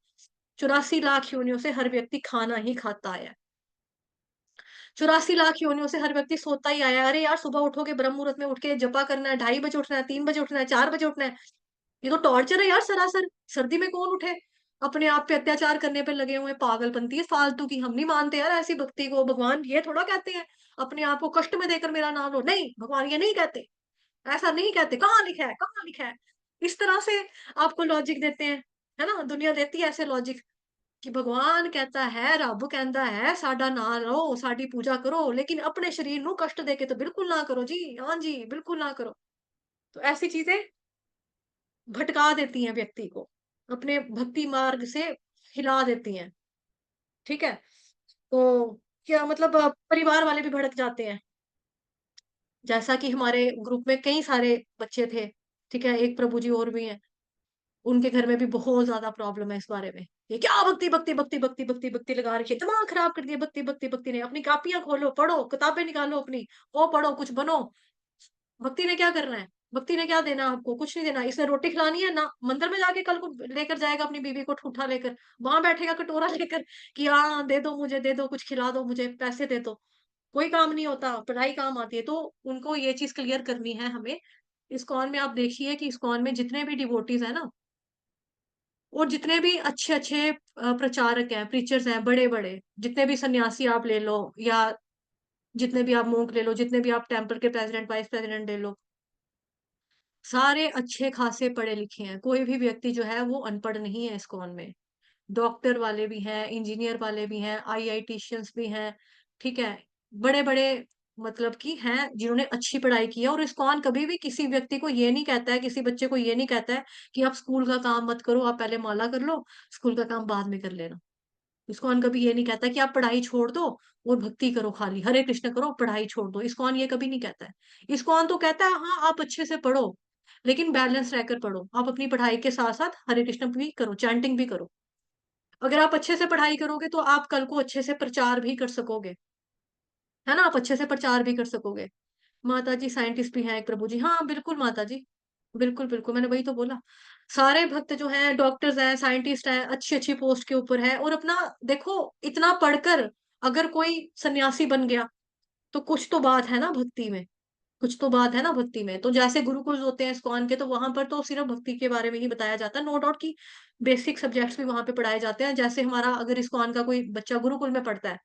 84 लाख योनियों से हर व्यक्ति खाना ही खाता है, 84 लाख योनियों से हर व्यक्ति सोता ही आया है। अरे यार सुबह उठोगे, ब्रह्म मुहूर्त में उठ के जपा करना है, 2:30 बजे उठना है, 3 बजे उठना है, 4 बजे उठना है, ये तो टॉर्चर है यार सरासर। सर्दी में कौन उठे? अपने आप पे अत्याचार करने पे लगे हुए, पागलपंती है फालतू की, हम नहीं मानते यार ऐसी भक्ति को। भगवान ये थोड़ा कहते हैं अपने आप को कष्ट में देकर मेरा नाम लो, नहीं भगवान ये नहीं कहते, ऐसा नहीं कहते, कहाँ लिखा है, कहाँ लिखा है? इस तरह से आपको लॉजिक देते हैं, है ना, दुनिया देती है ऐसे लॉजिक कि भगवान कहता है, रब कहता है साडा ना लो, साडी पूजा करो, लेकिन अपने शरीर ਨੂੰ कष्ट देके तो बिल्कुल ना करो जी, हाँ जी बिल्कुल ना करो। तो ऐसी चीजें भटका देती हैं व्यक्ति को, अपने भक्ति मार्ग से हिला देती हैं, ठीक है। तो क्या मतलब परिवार वाले भी भड़क जाते हैं, जैसा कि हमारे ग्रुप में कई सारे बच्चे थे, ठीक है, एक प्रभु जी और भी हैं, उनके घर में भी बहुत ज्यादा प्रॉब्लम है इस बारे में, ये क्या भक्ति भक्ति भक्ति भक्ति भक्ति भक्ति लगा रखी है, दिमाग खराब कर दिया भक्ति भक्ति भक्ति ने, अपनी कापियां खोलो, पढ़ो, किताबें निकालो अपनी, वो पढ़ो, कुछ बनो। भक्ति ने क्या करना है? भक्ति ने क्या देना आपको? कुछ नहीं देना। इसने रोटी खिलानी है ना, मंदिर में जाके कल को लेकर जाएगा अपनी बीवी को ठूठा लेकर, वहां बैठेगा कटोरा लेकर कि हाँ दे दो मुझे, दे दो कुछ खिला दो मुझे, पैसे दे दो। कोई काम नहीं होता, पढ़ाई काम आती है। तो उनको ये चीज क्लियर करनी है हमें। इस्कॉन में आप देखिए कि इस्कॉन में जितने भी डिवोटीज है ना, और जितने भी अच्छे अच्छे प्रचारक हैं, प्रीचर्स हैं, बड़े बड़े, जितने भी सन्यासी आप ले लो, या जितने भी आप मोंक ले लो, जितने भी आप टेम्पल के प्रेसिडेंट वाइस प्रेसिडेंट ले लो, सारे अच्छे खासे पढ़े लिखे हैं। कोई भी व्यक्ति जो है वो अनपढ़ नहीं है इस्कॉन में। डॉक्टर वाले भी हैं, इंजीनियर वाले भी हैं, आईआईटीशियंस भी हैं, ठीक है? बड़े-बड़े मतलब कि हैं जिन्होंने अच्छी पढ़ाई की है। और इस्कॉन कभी भी किसी व्यक्ति को ये नहीं कहता है, किसी बच्चे को ये नहीं कहता है कि आप स्कूल का काम मत करो, आप पहले माला कर लो, स्कूल का काम बाद में कर लेना। इस्कॉन कभी ये नहीं कहता कि आप पढ़ाई छोड़ दो और भक्ति करो खाली, हरे कृष्ण करो, पढ़ाई छोड़ दो। इस्कॉन ये कभी नहीं कहता है। इस्कॉन तो कहता है हाँ, आप अच्छे से पढ़ो, लेकिन बैलेंस रहकर पढ़ो। आप अपनी पढ़ाई के साथ-साथ हरे कृष्ण भी करो, चैंटिंग भी करो। अगर आप अच्छे से पढ़ाई करोगे तो आप कल को अच्छे से प्रचार भी कर सकोगे, है ना? आप अच्छे से प्रचार भी कर सकोगे। माता जी साइंटिस्ट भी हैं एक प्रभु जी। हाँ, बिल्कुल माता जी। बिल्कुल, बिल्कुल, मैंने वही तो बोला। सारे भक्त जो हैं डॉक्टर्स हैं, साइंटिस्ट हैं, अच्छी-अच्छी पोस्ट के ऊपर हैं। और अपना देखो इतना पढ़कर अगर कोई सन्यासी बन गया, तो कुछ तो बात है ना भक्ति में, कुछ तो बात है ना भक्ति में। तो जैसे गुरुकुल होते हैं इस्कॉन के, तो वहाँ पर तो सिर्फ़ भक्ति के बारे में ही बताया जाता है। नो डाउट कि बेसिक सब्जेक्ट्स भी वहाँ पे पढ़ाए जाते हैं। जैसे हमारा अगर इस्कॉन का कोई बच्चा गुरुकुल में पढ़ता है,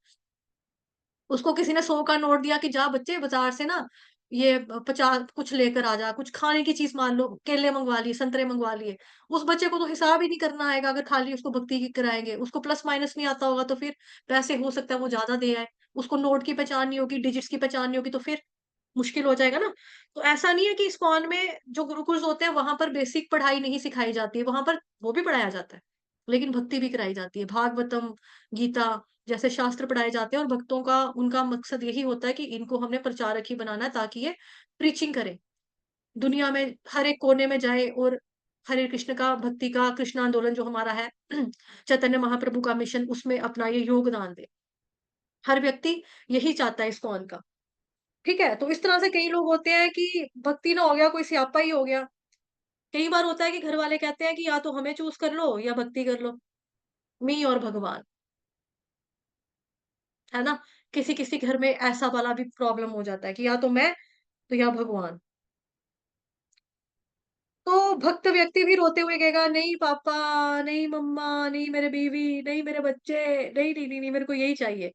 उसको किसी ने 100 का नोट दिया कि जा बच्चे बाज़ार से ना ये 50 कुछ लेकर आ जा, कुछ खाने की चीज़ मान लो, केले मंगवा लिए, संतरे मंगवा लिए। उस बच्चे को तो हिसाब ही नहीं करना आएगा अगर खाली उसको भक्ति की कराएँगे। उसको प्लस माइनस नहीं आता होगा, तो फिर पैसे हो सकता है वो ज़्यादा दे आए। उसको नोट की पहचान नहीं होगी, डिजिट्स की पहचान नहीं होगी, तो फिर मुश्किल हो जाएगा ना। तो ऐसा नहीं है कि इस्कॉन में जो गुरुकुल्स होते हैं वहाँ पर बेसिक पढ़ाई नहीं सिखाई जाती है, वहाँ पर वो भी पढ़ाया जाता है। लेकिन भक्ति भी कराई जाती है। भागवतम, गीता जैसे शास्त्र पढ़ाए जाते हैं, और भक्तों का उनका मकसद यही होता है कि इनको हमने प्रचारक ही बनाना है ताकि ये प्रीचिंग करें। दुनिया में हर एक कोने में जाए और हरे कृष्ण का, भक्ति का, कृष्ण आंदोलन जो हमारा है चैतन्य महाप्रभु का मिशन, उसमें अपना ये योगदान दे। हर व्यक्ति यही चाहता है इस्कॉन का। ठीक है? तो इस तरह से कई लोग होते हैं कि भक्ति ना हो गया, कोई स्यापा ही हो गया। कई बार होता है कि घर वाले कहते हैं कि या तो हमें चूज़ कर लो या भक्ति कर लो, मी और भगवान, है ना? किसी-किसी घर में ऐसा वाला भी प्रॉब्लम हो जाता है कि या तो मैं, तो या भगवान। तो भक्त व्यक्ति भी रोते हुए कहेगा, नहीं पापा, नहीं मम्मा, नहीं मेरे बीवी, नहीं मेरे बच्चे, नहीं, नहीं, नहीं, नहीं, मेरे को यही चाहिए।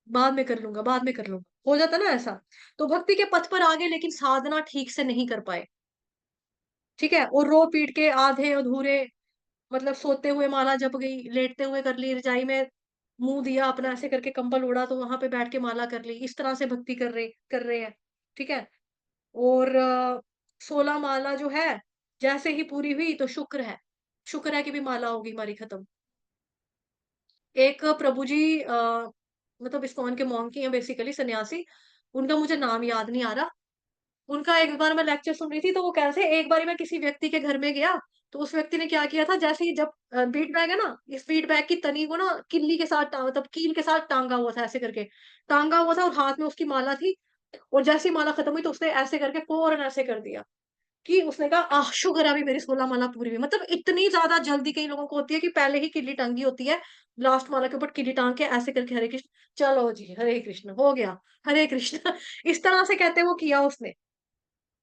बाद में कर लूँगा, बाद में कर लूँगा। हो जाता है ना ऐसा? तो भक्ति के पथ पर आगे लेकिन साधना ठीक से नहीं कर पाए। ठीक है? और रो पीट के आधे-अधूरे, मतलब सोते हुए माला जप गई, लेटते हुए कर ली, रज़ाई में मुँह दिया अपना ऐसे करके, कंबल ओढ़ा तो वहाँ पे बैठ के माला कर ली। इस तरह से भक्ति कर रहे हैं। ठीक है? और 16 माला जो है, जैसे ही पूरी हुई तो शुक्र है कि भी माला होगी हमारी खत्म। एक प्रभु जी मतलब इस्कॉन के मॉन्क ही हैं बेसिकली, सन्यासी, उनका मुझे नाम याद नहीं आ रहा। उनका एक बार मैं लेक्चर सुन रही थी, तो वो कह रहे थे एक बारी मैं किसी व्यक्ति के घर में गया, तो उस व्यक्ति ने क्या किया था, जैसे ही जब बीट बैग है ना, इस बीट बैग की तनी को ना किल्ली के साथ मतलब कील के साथ टाँगा हुआ था, ऐसे करके टाँगा हुआ था, और हाथ में उसकी माला थी। और जैसे ही माला खत्म हुई तो उसने ऐसे करके फ़ौरन ऐसे कर दिया कि उसने कहा शुक्र है अभी मेरी 16 माला पूरी हुई। मतलब इतनी ज़्यादा जल्दी कई लोगों को होती है कि पहले ही किल्ली टाँगी होती है, लास्ट माला के ऊपर किल्ली टाँग के ऐसे करके हरे कृष्ण, चलो जी हरे कृष्ण हो गया, हरे कृष्ण इस तरह से कहते वो किया उसने।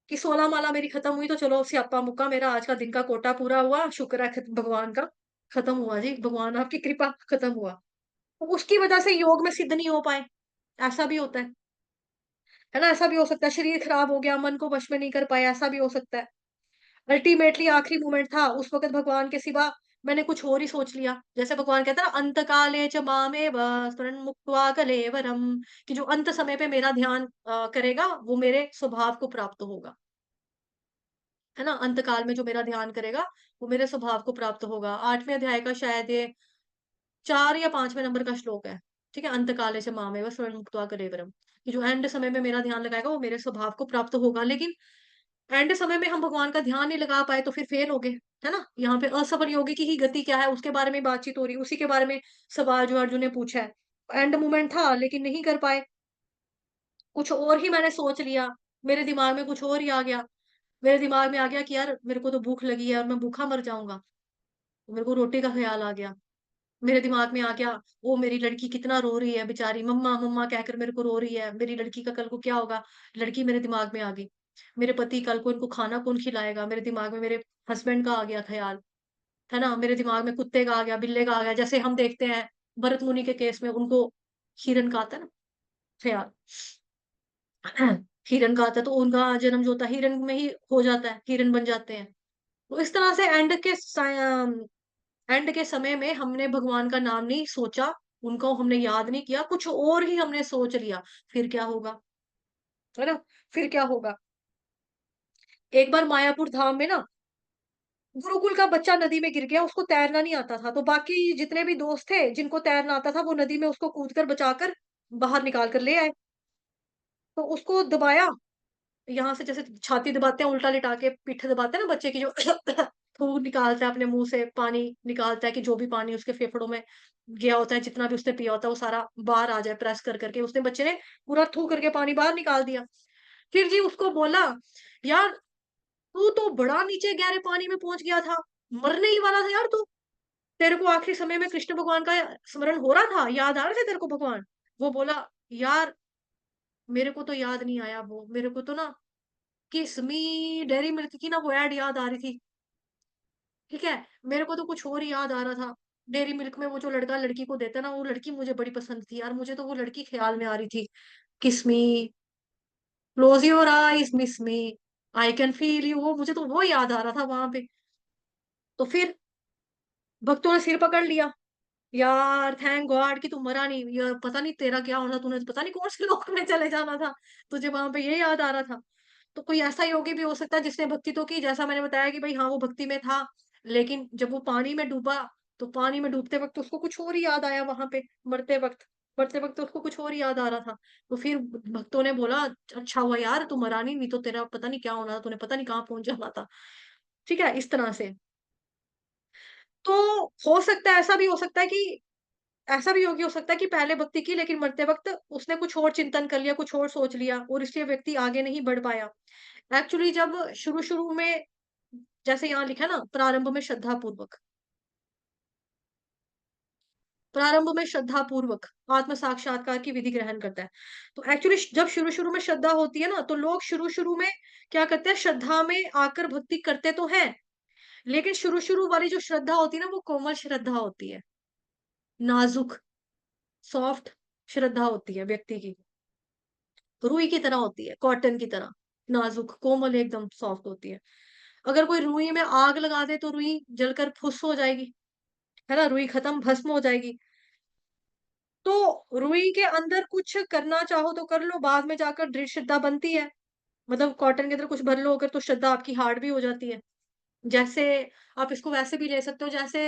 कि 16 माला मेरी खत्म हुई तो चलो स्यापा मुक्का, मेरा आज का दिन का कोटा पूरा हुआ, शुक्र है भगवान का, खत्म हुआ जी, भगवान आपकी कृपा, खत्म हुआ। तो उसकी वजह से योग में सिद्ध नहीं हो पाए, ऐसा भी होता है ना? ऐसा भी हो सकता है, शरीर खराब हो गया, मन को वश में नहीं कर पाए, ऐसा भी हो सकता है। अल्टीमेटली आखिरी मोमेंट था, उस वक़्त भगवान के सिवा मैंने कुछ और ही सोच लिया। जैसे भगवान कहते हैं ना, अंत काले च मामेव स्मरन् मुक्त्वा कलेवरम्, कि जो अंत समय पे मेरा ध्यान करेगा, वो मेरे स्वभाव को प्राप्त होगा। है ना? अंत काल में जो मेरा ध्यान करेगा, वो मेरे स्वभाव को प्राप्त होगा। 8वें अध्याय का शायद ये 4 या 5वें नंबर का श्लोक है। ठीक है? अंत काले च मामेव स्मरन् मुक्त्वा कलेवरम्, कि जो एंड समय में मेरा ध्यान लगाएगा, वो मेरे स्वभाव को प्राप्त होगा। लेकिन एंड समय में हम भगवान का ध्यान नहीं लगा पाए, तो फिर फेल हो गए। है ना? यहाँ पे असफल योगी की ही गति क्या है, उसके बारे में बातचीत हो रही है, उसी के बारे में सवाल जो अर्जुन ने पूछा है। एंड मोमेंट था, लेकिन नहीं कर पाए। कुछ और ही मैंने सोच लिया, मेरे दिमाग में कुछ और ही आ गया। मेरे दिमाग में आ गया कि यार मेरे को तो भूख लगी है और मैं भूखा मर जाऊंगा। मेरे को रोटी का ख्याल आ गया। मेरे दिमाग में आ गया, ओ मेरी लड़की कितना रो रही है बेचारी, मम्मा मम्मा कहकर मेरे को रो रही है, मेरी लड़की का कल को क्या होगा। लड़की मेरे दिमाग में आ गई। मेरे पति कल को इनको खाना कौन खिलाएगा, मेरे दिमाग में मेरे हस्बैंड का आ गया ख्याल, है ना। मेरे दिमाग में कुत्ते का आ गया, बिल्ले का आ गया, जैसे हम देखते हैं भरत मुनि के केस में उनको हिरन का आता है ना ख्याल। हिरन का आता है तो उनका जन्म जो होता है हिरन में ही हो जाता है, हिरन बन जाते हैं। तो इस तरह से एंड के समय में हमने भगवान का नाम नहीं सोचा, उनको हमने याद नहीं किया, कुछ और ही हमने सोच लिया। फिर क्या होगा, है ना। फिर क्या होगा, एक बार मायापुर धाम में ना गुरुकुल का बच्चा नदी में गिर गया, उसको तैरना नहीं आता था, तो बाकी जितने भी दोस्त थे जिनको तैरना आता था वो नदी में उसको कूद कर बचाकर बाहर निकाल कर ले आए। तो उसको दबाया, यहाँ से जैसे छाती दबाते हैं उल्टा लिटा के, पीठ दबाते हैं ना बच्चे की, जो थूक निकालता है अपने मुंह से, पानी निकालता है कि जो भी पानी उसके फेफड़ों में गया होता है, जितना भी उसने पिया होता है वो सारा बाहर आ जाए, प्रेस कर करके उसने बच्चे ने पूरा थू करके पानी बाहर निकाल दिया। फिर जी उसको बोला, यार तू तो बड़ा नीचे गहरे पानी में पहुंच गया था, मरने ही वाला था यार तू, तेरे को आखिरी समय में कृष्ण भगवान का स्मरण हो रहा था, याद आ रहे थे तेरे को भगवान। वो बोला, यार मेरे को तो याद नहीं आया, वो मेरे को तो ना किसमी डेयरी मिल्क की ना वो ऐड याद आ रही थी, ठीक है, मेरे को तो कुछ और ही याद आ रहा था। डेयरी मिल्क में वो जो लड़का लड़की को देता है ना, वो लड़की मुझे बड़ी पसंद थी यार, मुझे तो वो लड़की ख्याल में आ रही थी। Kismi, close your eyes miss me, I can feel you, वो मुझे तो वो याद आ रहा था वहां पे। तो फिर भक्तों ने सिर पकड़ लिया, यार थैंक गॉड कि तू मरा नहीं, यार पता नहीं तेरा क्या होना, तूने पता नहीं कौन से लोक में चले जाना था, तुझे वहां पे ये याद आ रहा था। तो कोई ऐसा योगी भी हो सकता है जिसने भक्ति तो की, जैसा मैंने बताया कि भाई हाँ वो भक्ति में था, लेकिन जब वो पानी में डूबा तो पानी में डूबते वक्त उसको कुछ और ही याद आया, वहां पे मरते वक्त उसको कुछ और ही याद आ रहा था। तो फिर भक्तों ने बोला, अच्छा हुआ यार तू मरा नहीं तो तेरा पता नहीं क्या होना था, तूने पता नहीं कहाँ पहुंच जाना था। ठीक है, इस तरह से। तो हो सकता है, ऐसा भी हो सकता है कि ऐसा भी हो सकता है कि पहले भक्ति की लेकिन मरते वक्त उसने कुछ और चिंतन कर लिया, कुछ और सोच लिया और इसलिए व्यक्ति आगे नहीं बढ़ पाया। एक्चुअली जब शुरू शुरू में, जैसे यहाँ लिखा है ना, प्रारंभ में श्रद्धा पूर्वक आत्म साक्षात्कार की विधि ग्रहण करता है। तो एक्चुअली जब शुरू शुरू में श्रद्धा होती है ना, तो लोग शुरू शुरू में क्या करते हैं, श्रद्धा में आकर भक्ति करते तो हैं, लेकिन शुरू शुरू वाली जो श्रद्धा होती है ना वो कोमल श्रद्धा होती है, नाजुक सॉफ्ट श्रद्धा होती है व्यक्ति की, रुई की तरह होती है, कॉटन की तरह, नाजुक कोमल एकदम सॉफ्ट होती है। अगर कोई रुई में आग लगा दे तो रुई जलकर फुस हो जाएगी, है ना, रुई खत्म भस्म हो जाएगी। तो रुई के अंदर कुछ करना चाहो तो कर लो, बाद में जाकर दृढ़ श्रद्धा बनती है। मतलब कॉटन के अंदर कुछ भर लो अगर, तो श्रद्धा आपकी हार्ड भी हो जाती है। जैसे आप इसको वैसे भी ले सकते हो, जैसे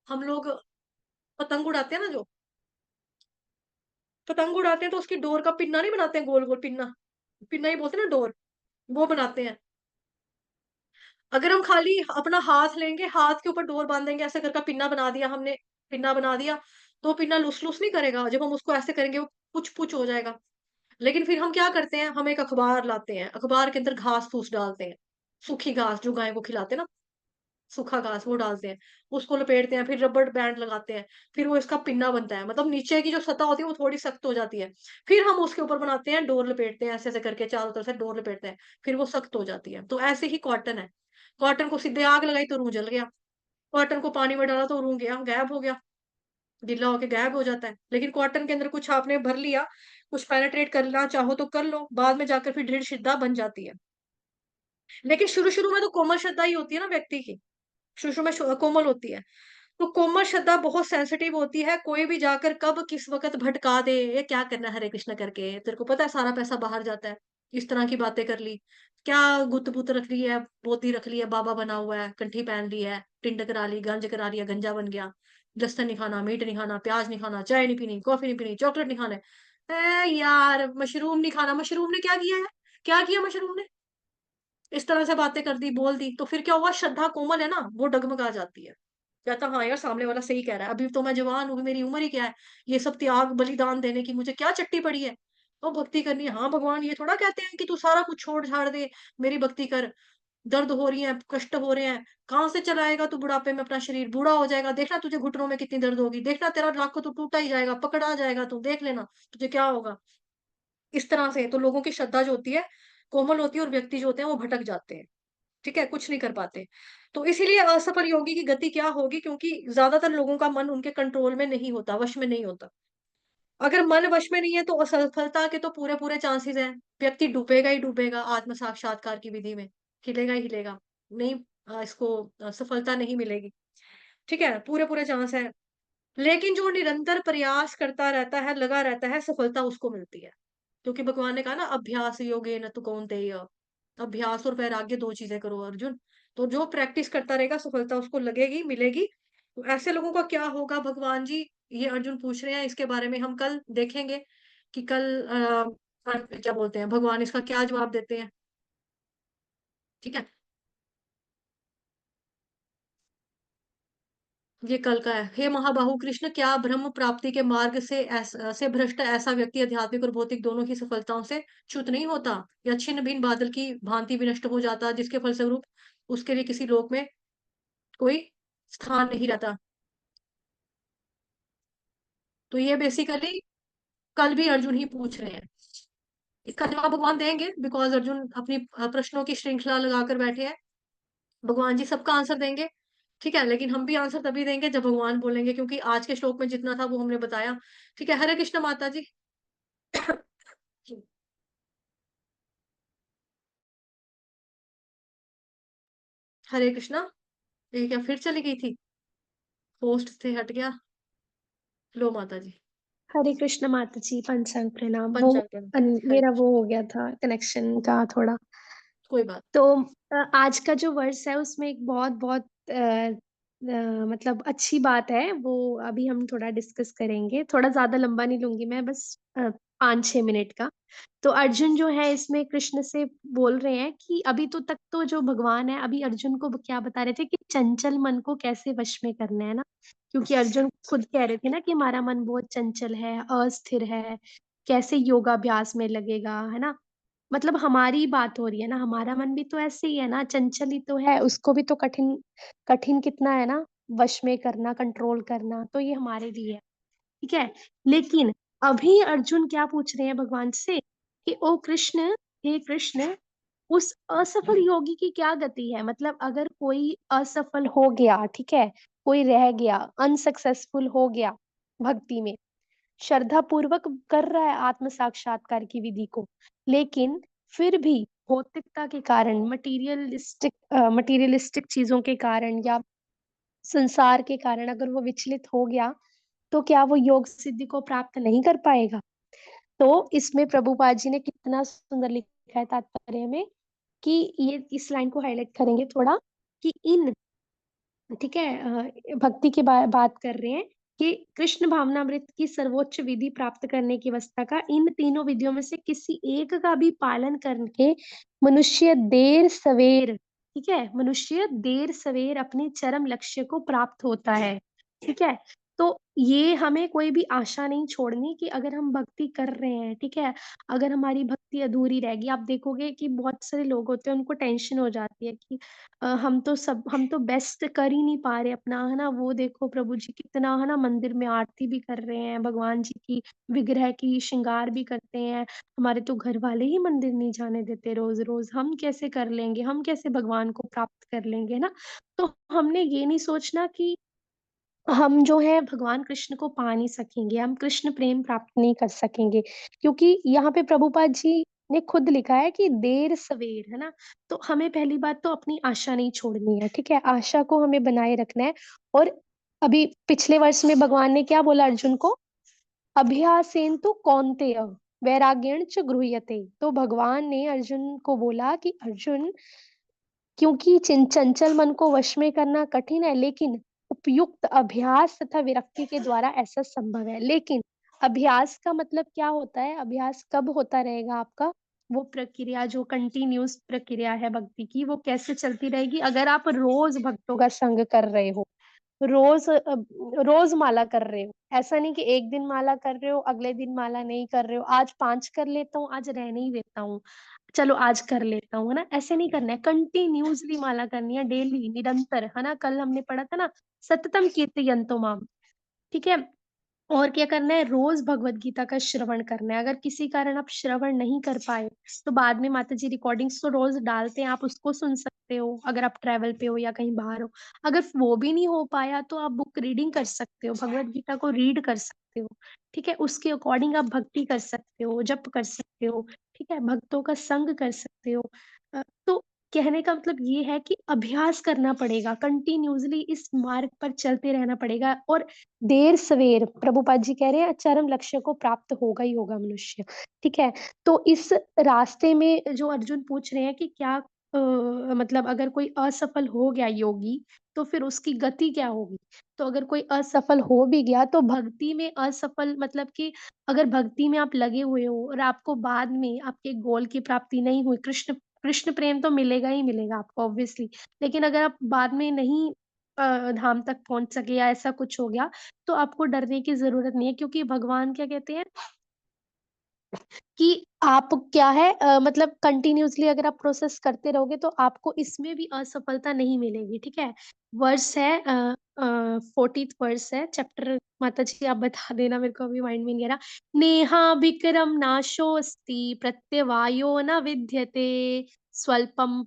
हम लोग पतंग उड़ाते हैं ना, जो पतंग उड़ाते हैं तो उसकी डोर का पिन्ना नहीं बनाते हैं, गोल गोल पिन्ना, पिन्ना ही बोलते हैं ना डोर, वो बनाते हैं। अगर हम खाली अपना हाथ लेंगे, हाथ के ऊपर डोर बांधेंगे, ऐसे करके पिन्ना बना दिया हमने, पिन्ना बना दिया, तो पिन्ना लुस लुस नहीं करेगा, जब हम उसको ऐसे करेंगे वो पुच पुच हो जाएगा। लेकिन फिर हम क्या करते हैं, हम एक अखबार लाते हैं, अखबार के अंदर घास फूस डालते हैं, सूखी घास जो गाय को खिलाते हैं ना, सूखा घास वो डालते हैं, उसको लपेटते हैं, फिर रबड़ बैंड लगाते हैं, फिर वो इसका पिन्ना बनता है, मतलब नीचे की जो सतह होती है वो थोड़ी सख्त हो जाती है, फिर हम उसके ऊपर बनाते हैं डोर, लपेटते हैं ऐसे ऐसे करके चारों तरफ से डोर लपेटते हैं, फिर वो सख्त हो जाती है। तो ऐसे ही कॉटन है, कॉटन को सीधे आग लगाई तो रूह जल गया, कॉटन को पानी में डाला तो रूह गया, गायब हो गया, ढीला होके गायब हो जाता है। लेकिन कॉटन के अंदर कुछ आपने भर लिया, कुछ पेनेट्रेट करना चाहो तो कर लो, बाद में जाकर फिर दृढ़ श्रद्धा बन जाती है। लेकिन शुरू शुरू में तो कोमल श्रद्धा ही होती है ना व्यक्ति की, शुरू शुरू में कोमल होती है। तो कोमल श्रद्धा बहुत सेंसिटिव होती है, कोई भी जाकर कब किस वक्त भटका दे, ये क्या करना है हरे कृष्ण करके, तेरे को पता है सारा पैसा बाहर जाता है, इस तरह की बातें कर ली, क्या गुत पुत रख ली है, पोती रख ली है, बाबा बना हुआ है, कंठी पहन ली है, टिंड करा ली, गंज करा लिया, गंजा बन गया, लहसुन नहीं खाना, मीट नहीं खाना, प्याज नहीं खाना, चाय नहीं पीनी, कॉफी नहीं पीनी, चॉकलेट नहीं खाना यार मशरूम नहीं खाना, मशरूम ने क्या किया है, क्या किया मशरूम ने, इस तरह से बातें कर दी बोल दी, तो फिर क्या हुआ, श्रद्धा कोमल है ना वो डगमगा जाती है, कहता हाँ यार सामने वाला सही कह रहा है, अभी तो मैं जवान हूँ, मेरी उम्र ही क्या है, ये सब त्याग बलिदान देने की मुझे क्या चट्टी पड़ी है, और भक्ति करनी है। हाँ, भगवान ये थोड़ा कहते हैं कि तू सारा कुछ छोड़ छाड़ दे, मेरी भक्ति कर। दर्द हो रही है, कष्ट हो रहे हैं, कहाँ से चलाएगा तू बुढ़ापे में अपना शरीर? बूढ़ा हो जाएगा, देखना तुझे घुटनों में कितनी दर्द होगी, देखना तेरा लाखों तो टूटा ही जाएगा, पकड़ा जाएगा तू, देख लेना तुझे क्या होगा। इस तरह से तो लोगों की श्रद्धा जो होती है कोमल होती है, और व्यक्ति जो होते हैं वो भटक जाते हैं, ठीक है, कुछ नहीं कर पाते। तो इसीलिए असफल योगी की गति क्या होगी, क्योंकि ज्यादातर लोगों का मन उनके कंट्रोल में नहीं होता, वश में नहीं होता। अगर मन वश में नहीं है तो असफलता के तो पूरे पूरे चांसेस हैं। व्यक्ति डूबेगा ही डूबेगा आत्म साक्षात्कार की विधि में, हिलेगा ही हिलेगा, नहीं इसको सफलता नहीं मिलेगी, ठीक है, पूरे पूरे चांस है। लेकिन जो निरंतर प्रयास करता रहता है, लगा रहता है, सफलता उसको मिलती है। क्योंकि भगवान ने कहा ना, अभ्यास योगेन तु कौन्तेय, अभ्यास और वैराग्य दो चीजें करो अर्जुन। तो जो प्रैक्टिस करता रहेगा सफलता उसको लगेगी, मिलेगी। तो ऐसे लोगों का क्या होगा भगवान जी, ये अर्जुन पूछ रहे हैं, इसके बारे में हम कल देखेंगे कि कल क्या बोलते हैं भगवान इसका क्या जवाब देते हैं, ठीक है। ये कल का है। हे महाबाहु कृष्ण, क्या ब्रह्म प्राप्ति के मार्ग से भ्रष्ट ऐसा व्यक्ति आध्यात्मिक और भौतिक दोनों की सफलताओं से च्युत नहीं होता, या छिन्न भिन्न बादल की भांति विनष्ट हो जाता, जिसके फलस्वरूप उसके लिए किसी लोक में कोई स्थान नहीं रहता? तो ये बेसिकली कल भी अर्जुन ही पूछ रहे हैं। इसका जवाब भगवान देंगे, बिकॉज अर्जुन अपनी प्रश्नों की श्रृंखला लगाकर बैठे हैं। भगवान जी सबका आंसर देंगे, ठीक है, लेकिन हम भी आंसर तभी देंगे जब भगवान बोलेंगे, क्योंकि आज के श्लोक में जितना था वो हमने बताया, ठीक है। हरे कृष्ण माता जी। हरे कृष्णा। ये क्या फिर चली गई थी? पोस्ट से हट गया। लो माता जी। हरे कृष्ण माता जी, पंचांग प्रणाम। वो पंचांग हरे मेरा कृष्ण। वो हो गया था कनेक्शन का थोड़ा। कोई बात। तो आज का जो वर्स है उसमें एक बहुत बहुत मतलब अच्छी बात है, वो अभी हम थोड़ा डिस्कस करेंगे। थोड़ा ज्यादा लंबा नहीं लूंगी मैं, बस 5-6 मिनट का। तो अर्जुन जो है इसमें कृष्ण से बोल रहे हैं कि अभी तो तक तो जो भगवान है अभी अर्जुन को क्या बता रहे थे कि चंचल मन को कैसे वश में करना है ना। क्योंकि अर्जुन खुद कह रहे थे ना कि हमारा मन बहुत चंचल है, अस्थिर है, कैसे योगाभ्यास में लगेगा, है ना। मतलब हमारी बात हो रही है ना, हमारा मन भी तो ऐसे ही है ना, चंचल ही तो है, उसको भी तो कठिन कठिन कितना है ना वश में करना, कंट्रोल करना। तो ये हमारे लिए है, ठीक है। लेकिन अभी अर्जुन क्या पूछ रहे हैं भगवान से कि ओ कृष्ण, हे कृष्ण, उस असफल योगी की क्या गति है। मतलब अगर कोई असफल हो गया, ठीक है, कोई रह गया, अनसक्सेसफुल हो गया भक्ति में, श्रद्धा पूर्वक कर रहा है आत्म साक्षात्कार की विधि को, लेकिन फिर भी भौतिकता के कारण, मटीरियलिस्टिक चीजों के कारण या संसार के कारण अगर वो विचलित हो गया, तो क्या वो योग सिद्धि को प्राप्त नहीं कर पाएगा। तो इसमें प्रभुपाद जी ने कितना सुंदर लिखा है तात्पर्य में कि ये इस लाइन को हाईलाइट करेंगे थोड़ा कि इन, ठीक है, भक्ति की बात कर रहे हैं कि कृष्ण भावनामृत की सर्वोच्च विधि प्राप्त करने की अवस्था का इन तीनों विधियों में से किसी एक का भी पालन करके मनुष्य देर सवेर, ठीक है, मनुष्य देर सवेर अपने चरम लक्ष्य को प्राप्त होता है, ठीक है। तो ये हमें कोई भी आशा नहीं छोड़नी कि अगर हम भक्ति कर रहे हैं, ठीक है, अगर हमारी भक्ति अधूरी रहेगी, आप देखोगे कि बहुत सारे लोग होते हैं उनको टेंशन हो जाती है कि हम तो बेस्ट कर ही नहीं पा रहे अपना, है ना। वो देखो प्रभु जी कितना, है ना, मंदिर में आरती भी कर रहे हैं, भगवान जी की विग्रह की श्रृंगार भी करते हैं, हमारे तो घर वाले ही मंदिर नहीं जाने देते रोज रोज, हम कैसे कर लेंगे, हम कैसे भगवान को प्राप्त कर लेंगे, है ना। तो हमने ये नहीं सोचना कि हम जो है भगवान कृष्ण को पा नहीं सकेंगे, हम कृष्ण प्रेम प्राप्त नहीं कर सकेंगे, क्योंकि यहाँ पे प्रभुपाद जी ने खुद लिखा है कि देर सवेर, है ना। तो हमें पहली बात तो अपनी आशा नहीं छोड़नी है, ठीक है, आशा को हमें बनाए रखना है। और अभी पिछले वर्ष में भगवान ने क्या बोला अर्जुन को, अभ्यासेन तो कौन्तेय वैराग्येण च गृह्यते। तो भगवान ने अर्जुन को बोला कि अर्जुन, क्योंकि चंचल मन को वश में करना कठिन है, लेकिन उपयुक्त अभ्यास तथा विरक्ति के द्वारा ऐसा संभव है। लेकिन अभ्यास का मतलब क्या होता है, अभ्यास कब होता रहेगा आपका, वो प्रक्रिया जो कंटिन्यूस प्रक्रिया है भक्ति की, वो कैसे चलती रहेगी अगर आप रोज भक्तों का संग कर रहे हो, रोज माला कर रहे हो। ऐसा नहीं कि एक दिन माला कर रहे हो, अगले दिन माला नहीं कर रहे हो, आज 5 कर लेता हूँ, आज रहने ही देता हूँ, चलो आज कर लेता हूँ, है ना। ऐसे नहीं करना है, कंटिन्यूसली माला करनी है, डेली निरंतर, है ना। कल हमने पढ़ा था ना, सततम कीर्तयन्तो माम, ठीक है। और क्या करना है, रोज भगवत गीता का श्रवण करना है। अगर किसी कारण आप श्रवण नहीं कर पाए तो बाद में माता जी रिकॉर्डिंग्स तो रोज डालते हैं, आप उसको सुन सकते हो अगर आप ट्रैवल पे हो या कहीं बाहर हो। अगर वो भी नहीं हो पाया तो आप बुक रीडिंग कर सकते हो, भगवत गीता को रीड कर सकते हो, ठीक है। उसके अकॉर्डिंग आप भक्ति कर सकते हो, जप कर सकते हो, ठीक है, भक्तों का संग कर सकते हो। तो कहने का मतलब ये है कि अभ्यास करना पड़ेगा, कंटिन्यूसली इस मार्ग पर चलते रहना पड़ेगा। और देर सवेर प्रभुपाद जी कह रहे हैं चरम लक्ष्य को प्राप्त होगा ही होगा मनुष्य, ठीक है। तो इस रास्ते में जो अर्जुन पूछ रहे हैं कि क्या मतलब अगर कोई असफल हो गया योगी तो फिर उसकी गति क्या होगी। तो अगर कोई असफल हो भी गया तो भक्ति में असफल मतलब कि अगर भक्ति में आप लगे हुए हो और आपको बाद में आपके गोल की प्राप्ति नहीं हुई, कृष्ण कृष्ण प्रेम तो मिलेगा ही मिलेगा आपको ऑब्वियसली, लेकिन अगर आप बाद में नहीं धाम तक पहुंच सके या ऐसा कुछ हो गया तो आपको डरने की जरूरत नहीं है, क्योंकि भगवान क्या कहते हैं कि आप क्या है मतलब कंटिन्यूअसली अगर आप प्रोसेस करते रहोगे तो आपको इसमें भी असफलता नहीं मिलेगी, ठीक है। वर्स है 40th वर्स है चैप्टर, माता जी आप बता देना, मेरे को अभी माइंड में नहीं आ रहा। नेहा विक्रम नाशोस्ति प्रत्यवायो न विद्यते स्वल्पम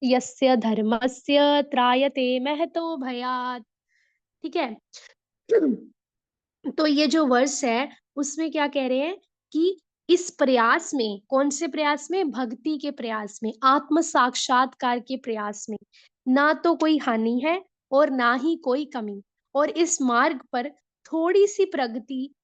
यस्य धर्मस्य त्रायते महतो भयात्, ठीक है। तो ये जो वर्ष है उसमें क्या कह रहे हैं कि इस प्रयास में, कौन से प्रयास में, भक्ति के प्रयास में, आत्म साक्षात्कार के प्रयास में ना तो कोई हानि है और ना ही कोई कमी। और इस मार्ग पर थोड़ी सी प्रगति,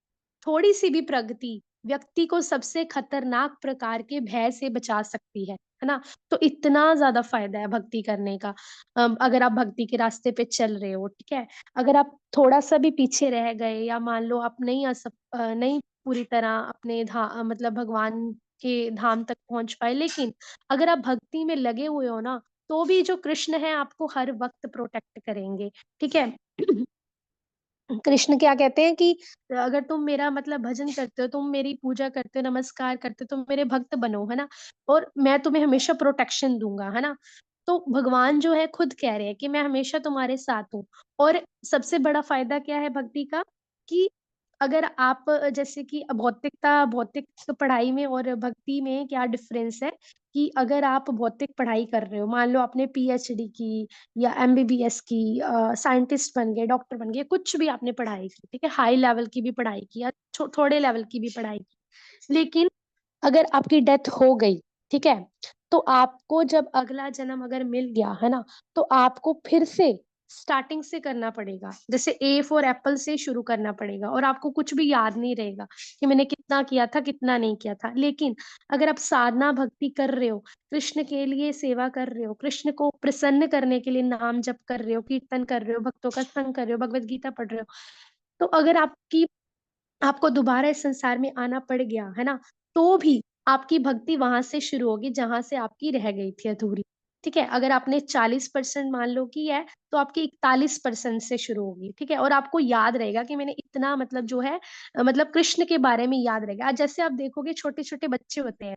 थोड़ी सी भी प्रगति व्यक्ति को सबसे खतरनाक प्रकार के भय से बचा सकती है ना। तो इतना ज्यादा फायदा है भक्ति करने का। अगर आप भक्ति के रास्ते पे चल रहे हो, ठीक है। अगर आप थोड़ा सा भी पीछे रह गए या मान लो आप नहीं पूरी तरह अपने मतलब भगवान के धाम तक पहुंच पाए, लेकिन अगर आप भक्ति में लगे हुए हो ना तो भी जो कृष्ण है आपको हर वक्त प्रोटेक्ट करेंगे, ठीक है। कृष्ण क्या कहते हैं कि अगर तुम मेरा मतलब भजन करते हो, तुम मेरी पूजा करते हो, नमस्कार करते हो, तुम मेरे भक्त बनो, है ना, और मैं तुम्हें हमेशा प्रोटेक्शन दूंगा, है ना। तो भगवान जो है खुद कह रहे हैं कि मैं हमेशा तुम्हारे साथ हूँ। और सबसे बड़ा फायदा क्या है भक्ति का, कि अगर आप जैसे कि भौतिक पढ़ाई में और भक्ति में क्या डिफरेंस है, कि अगर आप भौतिक पढ़ाई कर रहे हो, मान लो आपने पीएचडी की या एमबीबीएस की, साइंटिस्ट बन गए, डॉक्टर बन गए, कुछ भी आपने पढ़ाई की, ठीक है, हाई लेवल की भी पढ़ाई की या थोड़े लेवल की भी पढ़ाई की, लेकिन अगर आपकी डेथ हो गई, ठीक है, तो आपको जब अगला जन्म अगर मिल गया, है ना, तो आपको फिर से स्टार्टिंग से करना पड़ेगा, जैसे ए फॉर एप्पल से शुरू करना पड़ेगा, और आपको कुछ भी याद नहीं रहेगा कि मैंने कितना किया था कितना नहीं किया था। लेकिन अगर आप साधना भक्ति कर रहे हो, कृष्ण के लिए सेवा कर रहे हो, कृष्ण को प्रसन्न करने के लिए नाम जप कर रहे हो, कीर्तन कर रहे हो, भक्तों का संग कर रहे हो, भगवत गीता पढ़ रहे हो, तो अगर आपको दोबारा इस संसार में आना पड़ गया, है ना, तो भी आपकी भक्ति वहां से शुरू होगी जहां से आपकी रह गई थी अधूरी, ठीक है। अगर आपने 40% मान लो की है तो आपकी 41% से शुरू होगी, ठीक है। और आपको याद रहेगा कि मैंने इतना मतलब जो है मतलब कृष्ण के बारे में याद रहेगा। आज जैसे आप देखोगे छोटे छोटे बच्चे होते हैं,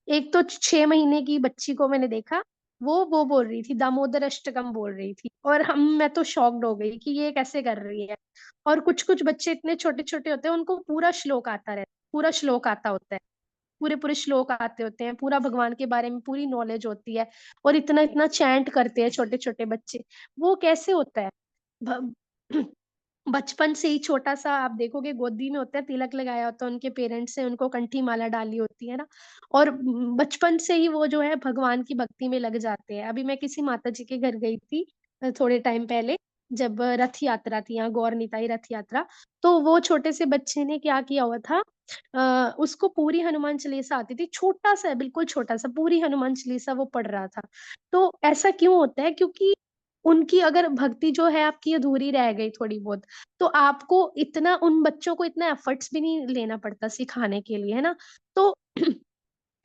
एक तो 6 महीने की बच्ची को मैंने देखा, वो बोल रही थी दामोदर अष्टकम बोल रही थी, और मैं तो शॉक्ड हो गई कि ये कैसे कर रही है। और कुछ कुछ बच्चे इतने छोटे छोटे होते हैं उनको पूरा श्लोक आता रहता, पूरा श्लोक आता होता है, पूरे पूरे श्लोक आते होते हैं, पूरा भगवान के बारे में पूरी नॉलेज होती है, और इतना इतना चैंट करते हैं छोटे छोटे बच्चे। वो कैसे होता है, भ- बचपन से ही छोटा सा आप देखोगे गोदी में होता है, तिलक लगाया होता है उनके पेरेंट्स ने, उनको कंठी माला डाली होती है ना, और बचपन से ही वो जो है भगवान की भक्ति में लग जाते हैं। अभी मैं किसी माता जी के घर गई थी थोड़े टाइम पहले, जब रथ यात्रा थी यहाँ, गौर निताई रथ यात्रा, तो वो छोटे से बच्चे ने क्या किया हुआ था, उसको पूरी हनुमान चालीसा आती थी, छोटा सा है, बिल्कुल छोटा सा, पूरी हनुमान चालीसा वो पढ़ रहा था। तो ऐसा क्यों होता है, क्योंकि उनकी अगर भक्ति जो है आपकी अधूरी रह गई थोड़ी बहुत, तो आपको इतना उन बच्चों को इतना एफर्ट्स भी नहीं लेना पड़ता सिखाने के लिए, है ना। तो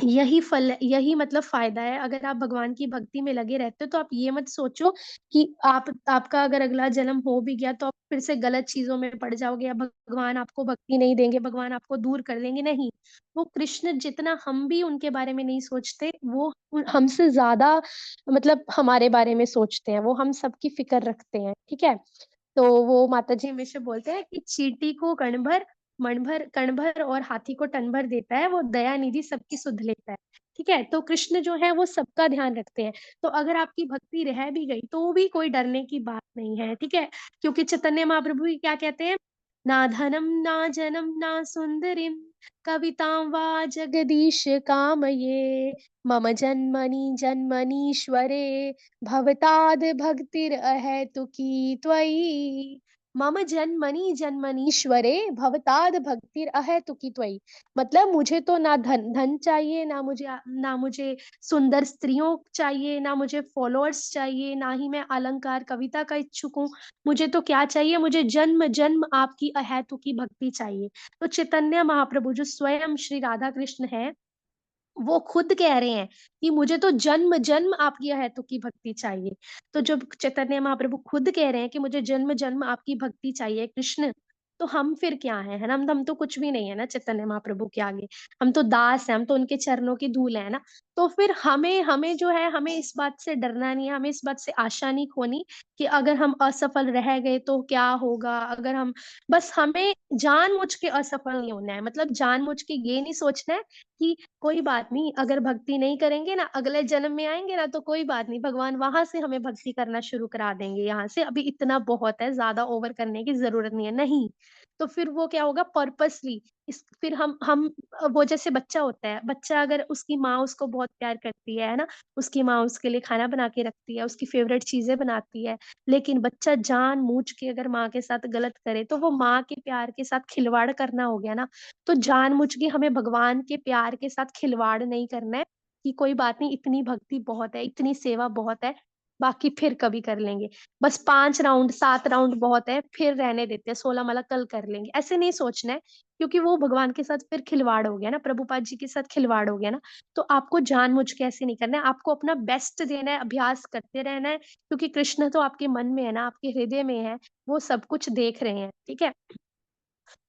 यही फल है, यही मतलब फायदा है। अगर आप भगवान की भक्ति में लगे रहते हो तो आप ये मत सोचो कि आपका अगर अगला जन्म हो भी गया तो आप फिर से गलत चीजों में पड़ जाओगे या भगवान आपको भक्ति नहीं देंगे, भगवान आपको दूर कर देंगे। नहीं, वो कृष्ण जितना हम भी उनके बारे में नहीं सोचते, वो हमसे ज्यादा मतलब हमारे बारे में सोचते हैं, वो हम सबकी फिक्र रखते हैं। ठीक है, तो वो माता जी हमेशा बोलते हैं कि चींटी को कण भर और हाथी को टन भर देता है, वो दया निधि सबकी सुध लेता है। ठीक है, तो कृष्ण जो है वो सबका ध्यान रखते हैं। तो अगर आपकी भक्ति रह भी गई तो भी कोई डरने की बात नहीं है। ठीक है, क्योंकि चैतन्य महाप्रभु ही क्या कहते हैं, ना धनम ना जनम ना सुंदरीम कवितां वा जगदीश कामये मम जन्मनि जन्मनीश्वरे भवताद भक्तिर अहेतुकी त्वयि। मम जन्मनि जन्मनीश्वरे भवताद भक्तिर अहेतुकी त्वयि। मतलब मुझे तो ना धन चाहिए, ना मुझे सुंदर स्त्रियों चाहिए, ना मुझे फॉलोअर्स चाहिए, ना ही मैं अलंकार कविता का इच्छुक हूँ। मुझे तो क्या चाहिए, मुझे जन्म जन्म आपकी अहेतुकी भक्ति चाहिए। तो चैतन्य महाप्रभु जो स्वयं श्री राधा कृष्ण है, वो खुद कह रहे हैं कि मुझे तो जन्म जन्म आपकी अहेतुकी की भक्ति चाहिए। तो जब चैतन्य महाप्रभु खुद कह रहे हैं कि मुझे जन्म जन्म आपकी भक्ति चाहिए कृष्ण, तो हम फिर क्या है ना, हम तो कुछ भी नहीं है ना चैतन्य महाप्रभु के आगे। हम तो दास हैं, हम तो उनके चरणों की धूल है ना। तो फिर हमें हमें जो है, हमें इस बात से डरना नहीं है, हमें इस बात से आशा नहीं खोनी कि अगर हम असफल रह गए तो क्या होगा। अगर हम, बस हमें जानबूझ के असफल नहीं होना है, मतलब जानबूझ के ये नहीं सोचना है कि कोई बात नहीं, अगर भक्ति नहीं करेंगे ना, अगले जन्म में आएंगे ना, तो कोई बात नहीं, भगवान वहां से हमें भक्ति करना शुरू करा देंगे। यहाँ से अभी इतना बहुत है, ज्यादा ओवर करने की जरूरत नहीं है। नहीं, तो फिर वो क्या होगा, पर्पसली इस फिर हम वो जैसे बच्चा होता है, बच्चा अगर उसकी माँ उसको बहुत प्यार करती है ना, उसकी माँ उसके लिए खाना बना के रखती है, उसकी फेवरेट चीजें बनाती है, लेकिन बच्चा जानबूझ के अगर माँ के साथ गलत करे तो वो माँ के प्यार के साथ खिलवाड़ करना हो गया ना। तो जानबूझ के हमें भगवान के प्यार के साथ खिलवाड़ नहीं करना है कि कोई बात नहीं, इतनी भक्ति बहुत है, इतनी सेवा बहुत है, बाकी फिर कभी कर लेंगे। बस 5 राउंड 7 राउंड बहुत है, फिर रहने देते हैं, 16 माला कल कर लेंगे, ऐसे नहीं सोचना है। क्योंकि वो भगवान के साथ फिर खिलवाड़ हो गया ना, प्रभुपाद जी के साथ खिलवाड़ हो गया ना। तो आपको जानबूझ के ऐसे नहीं करना है, आपको अपना बेस्ट देना है, अभ्यास करते रहना है, क्योंकि कृष्ण तो आपके मन में है ना, आपके हृदय में है, वो सब कुछ देख रहे हैं। ठीक है,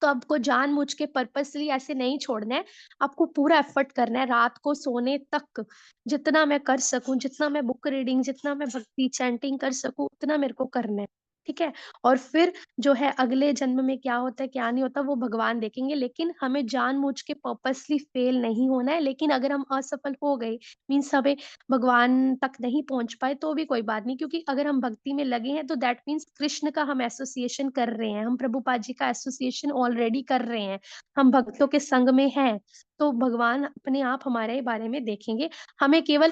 तो आपको जानबूझ के पर्पसली ऐसे नहीं छोड़ना है, आपको पूरा एफर्ट करना है रात को सोने तक। जितना मैं कर सकूं, जितना मैं बुक रीडिंग, जितना मैं भक्ति चैंटिंग कर सकूं, उतना मेरे को करना है। ठीक है, और फिर जो है अगले जन्म में क्या होता है क्या नहीं होता वो भगवान देखेंगे, लेकिन हमें जानबूझ के पर्पसली फेल नहीं होना है। लेकिन अगर हम असफल हो गए, मीन्स हमें भगवान तक नहीं पहुंच पाए, तो भी कोई बात नहीं, क्योंकि अगर हम भक्ति में लगे हैं तो दैट मीन्स कृष्ण का हम एसोसिएशन कर रहे हैं, हम प्रभुपाद जी का एसोसिएशन ऑलरेडी कर रहे हैं, हम भक्तों के संग में हैं। तो भगवान अपने आप हमारे बारे में देखेंगे। हमें केवल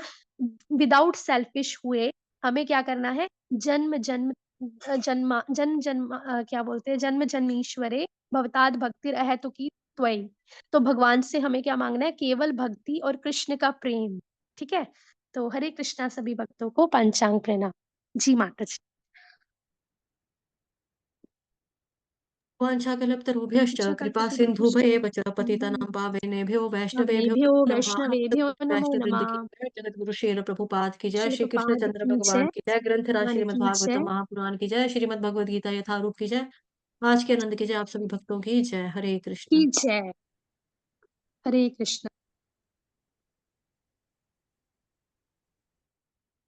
विदाउट सेल्फिश हुए हमें क्या करना है, जन्म जन्म क्या बोलते हैं, जन्म जन्मीश्वरे भवताद भक्तिर अहेतुकी त्वयि। तो भगवान से हमें क्या मांगना है, केवल भक्ति और कृष्ण का प्रेम। ठीक है, तो हरे कृष्णा सभी भक्तों को पंचांग प्रणाम। जी माता जी। वाञ्छाकल्पतरुभ्यश्च कृपा सिन्धुभयेव च पतितानां पावनेभ्यो वैष्णवेभ्यो नवेभ्यो नमः। वैष्णवेभ्यो नमो वैष्णववृंद की नमः। जय, जगत गुरु श्रील प्रभुपाद की जय, श्रील श्री कृष्ण प्रपाद चंद्र की भगवान जय, की जय, ग्रंथराज भगवान श्रीमद् की भागवत जय। महापुराण की जय, श्रीमद् भगवद गीता यथारूप की जय, आज के आनंद की जय, आप सभी भक्तों की जय। हरे कृष्ण। की जय। हरे कृष्ण।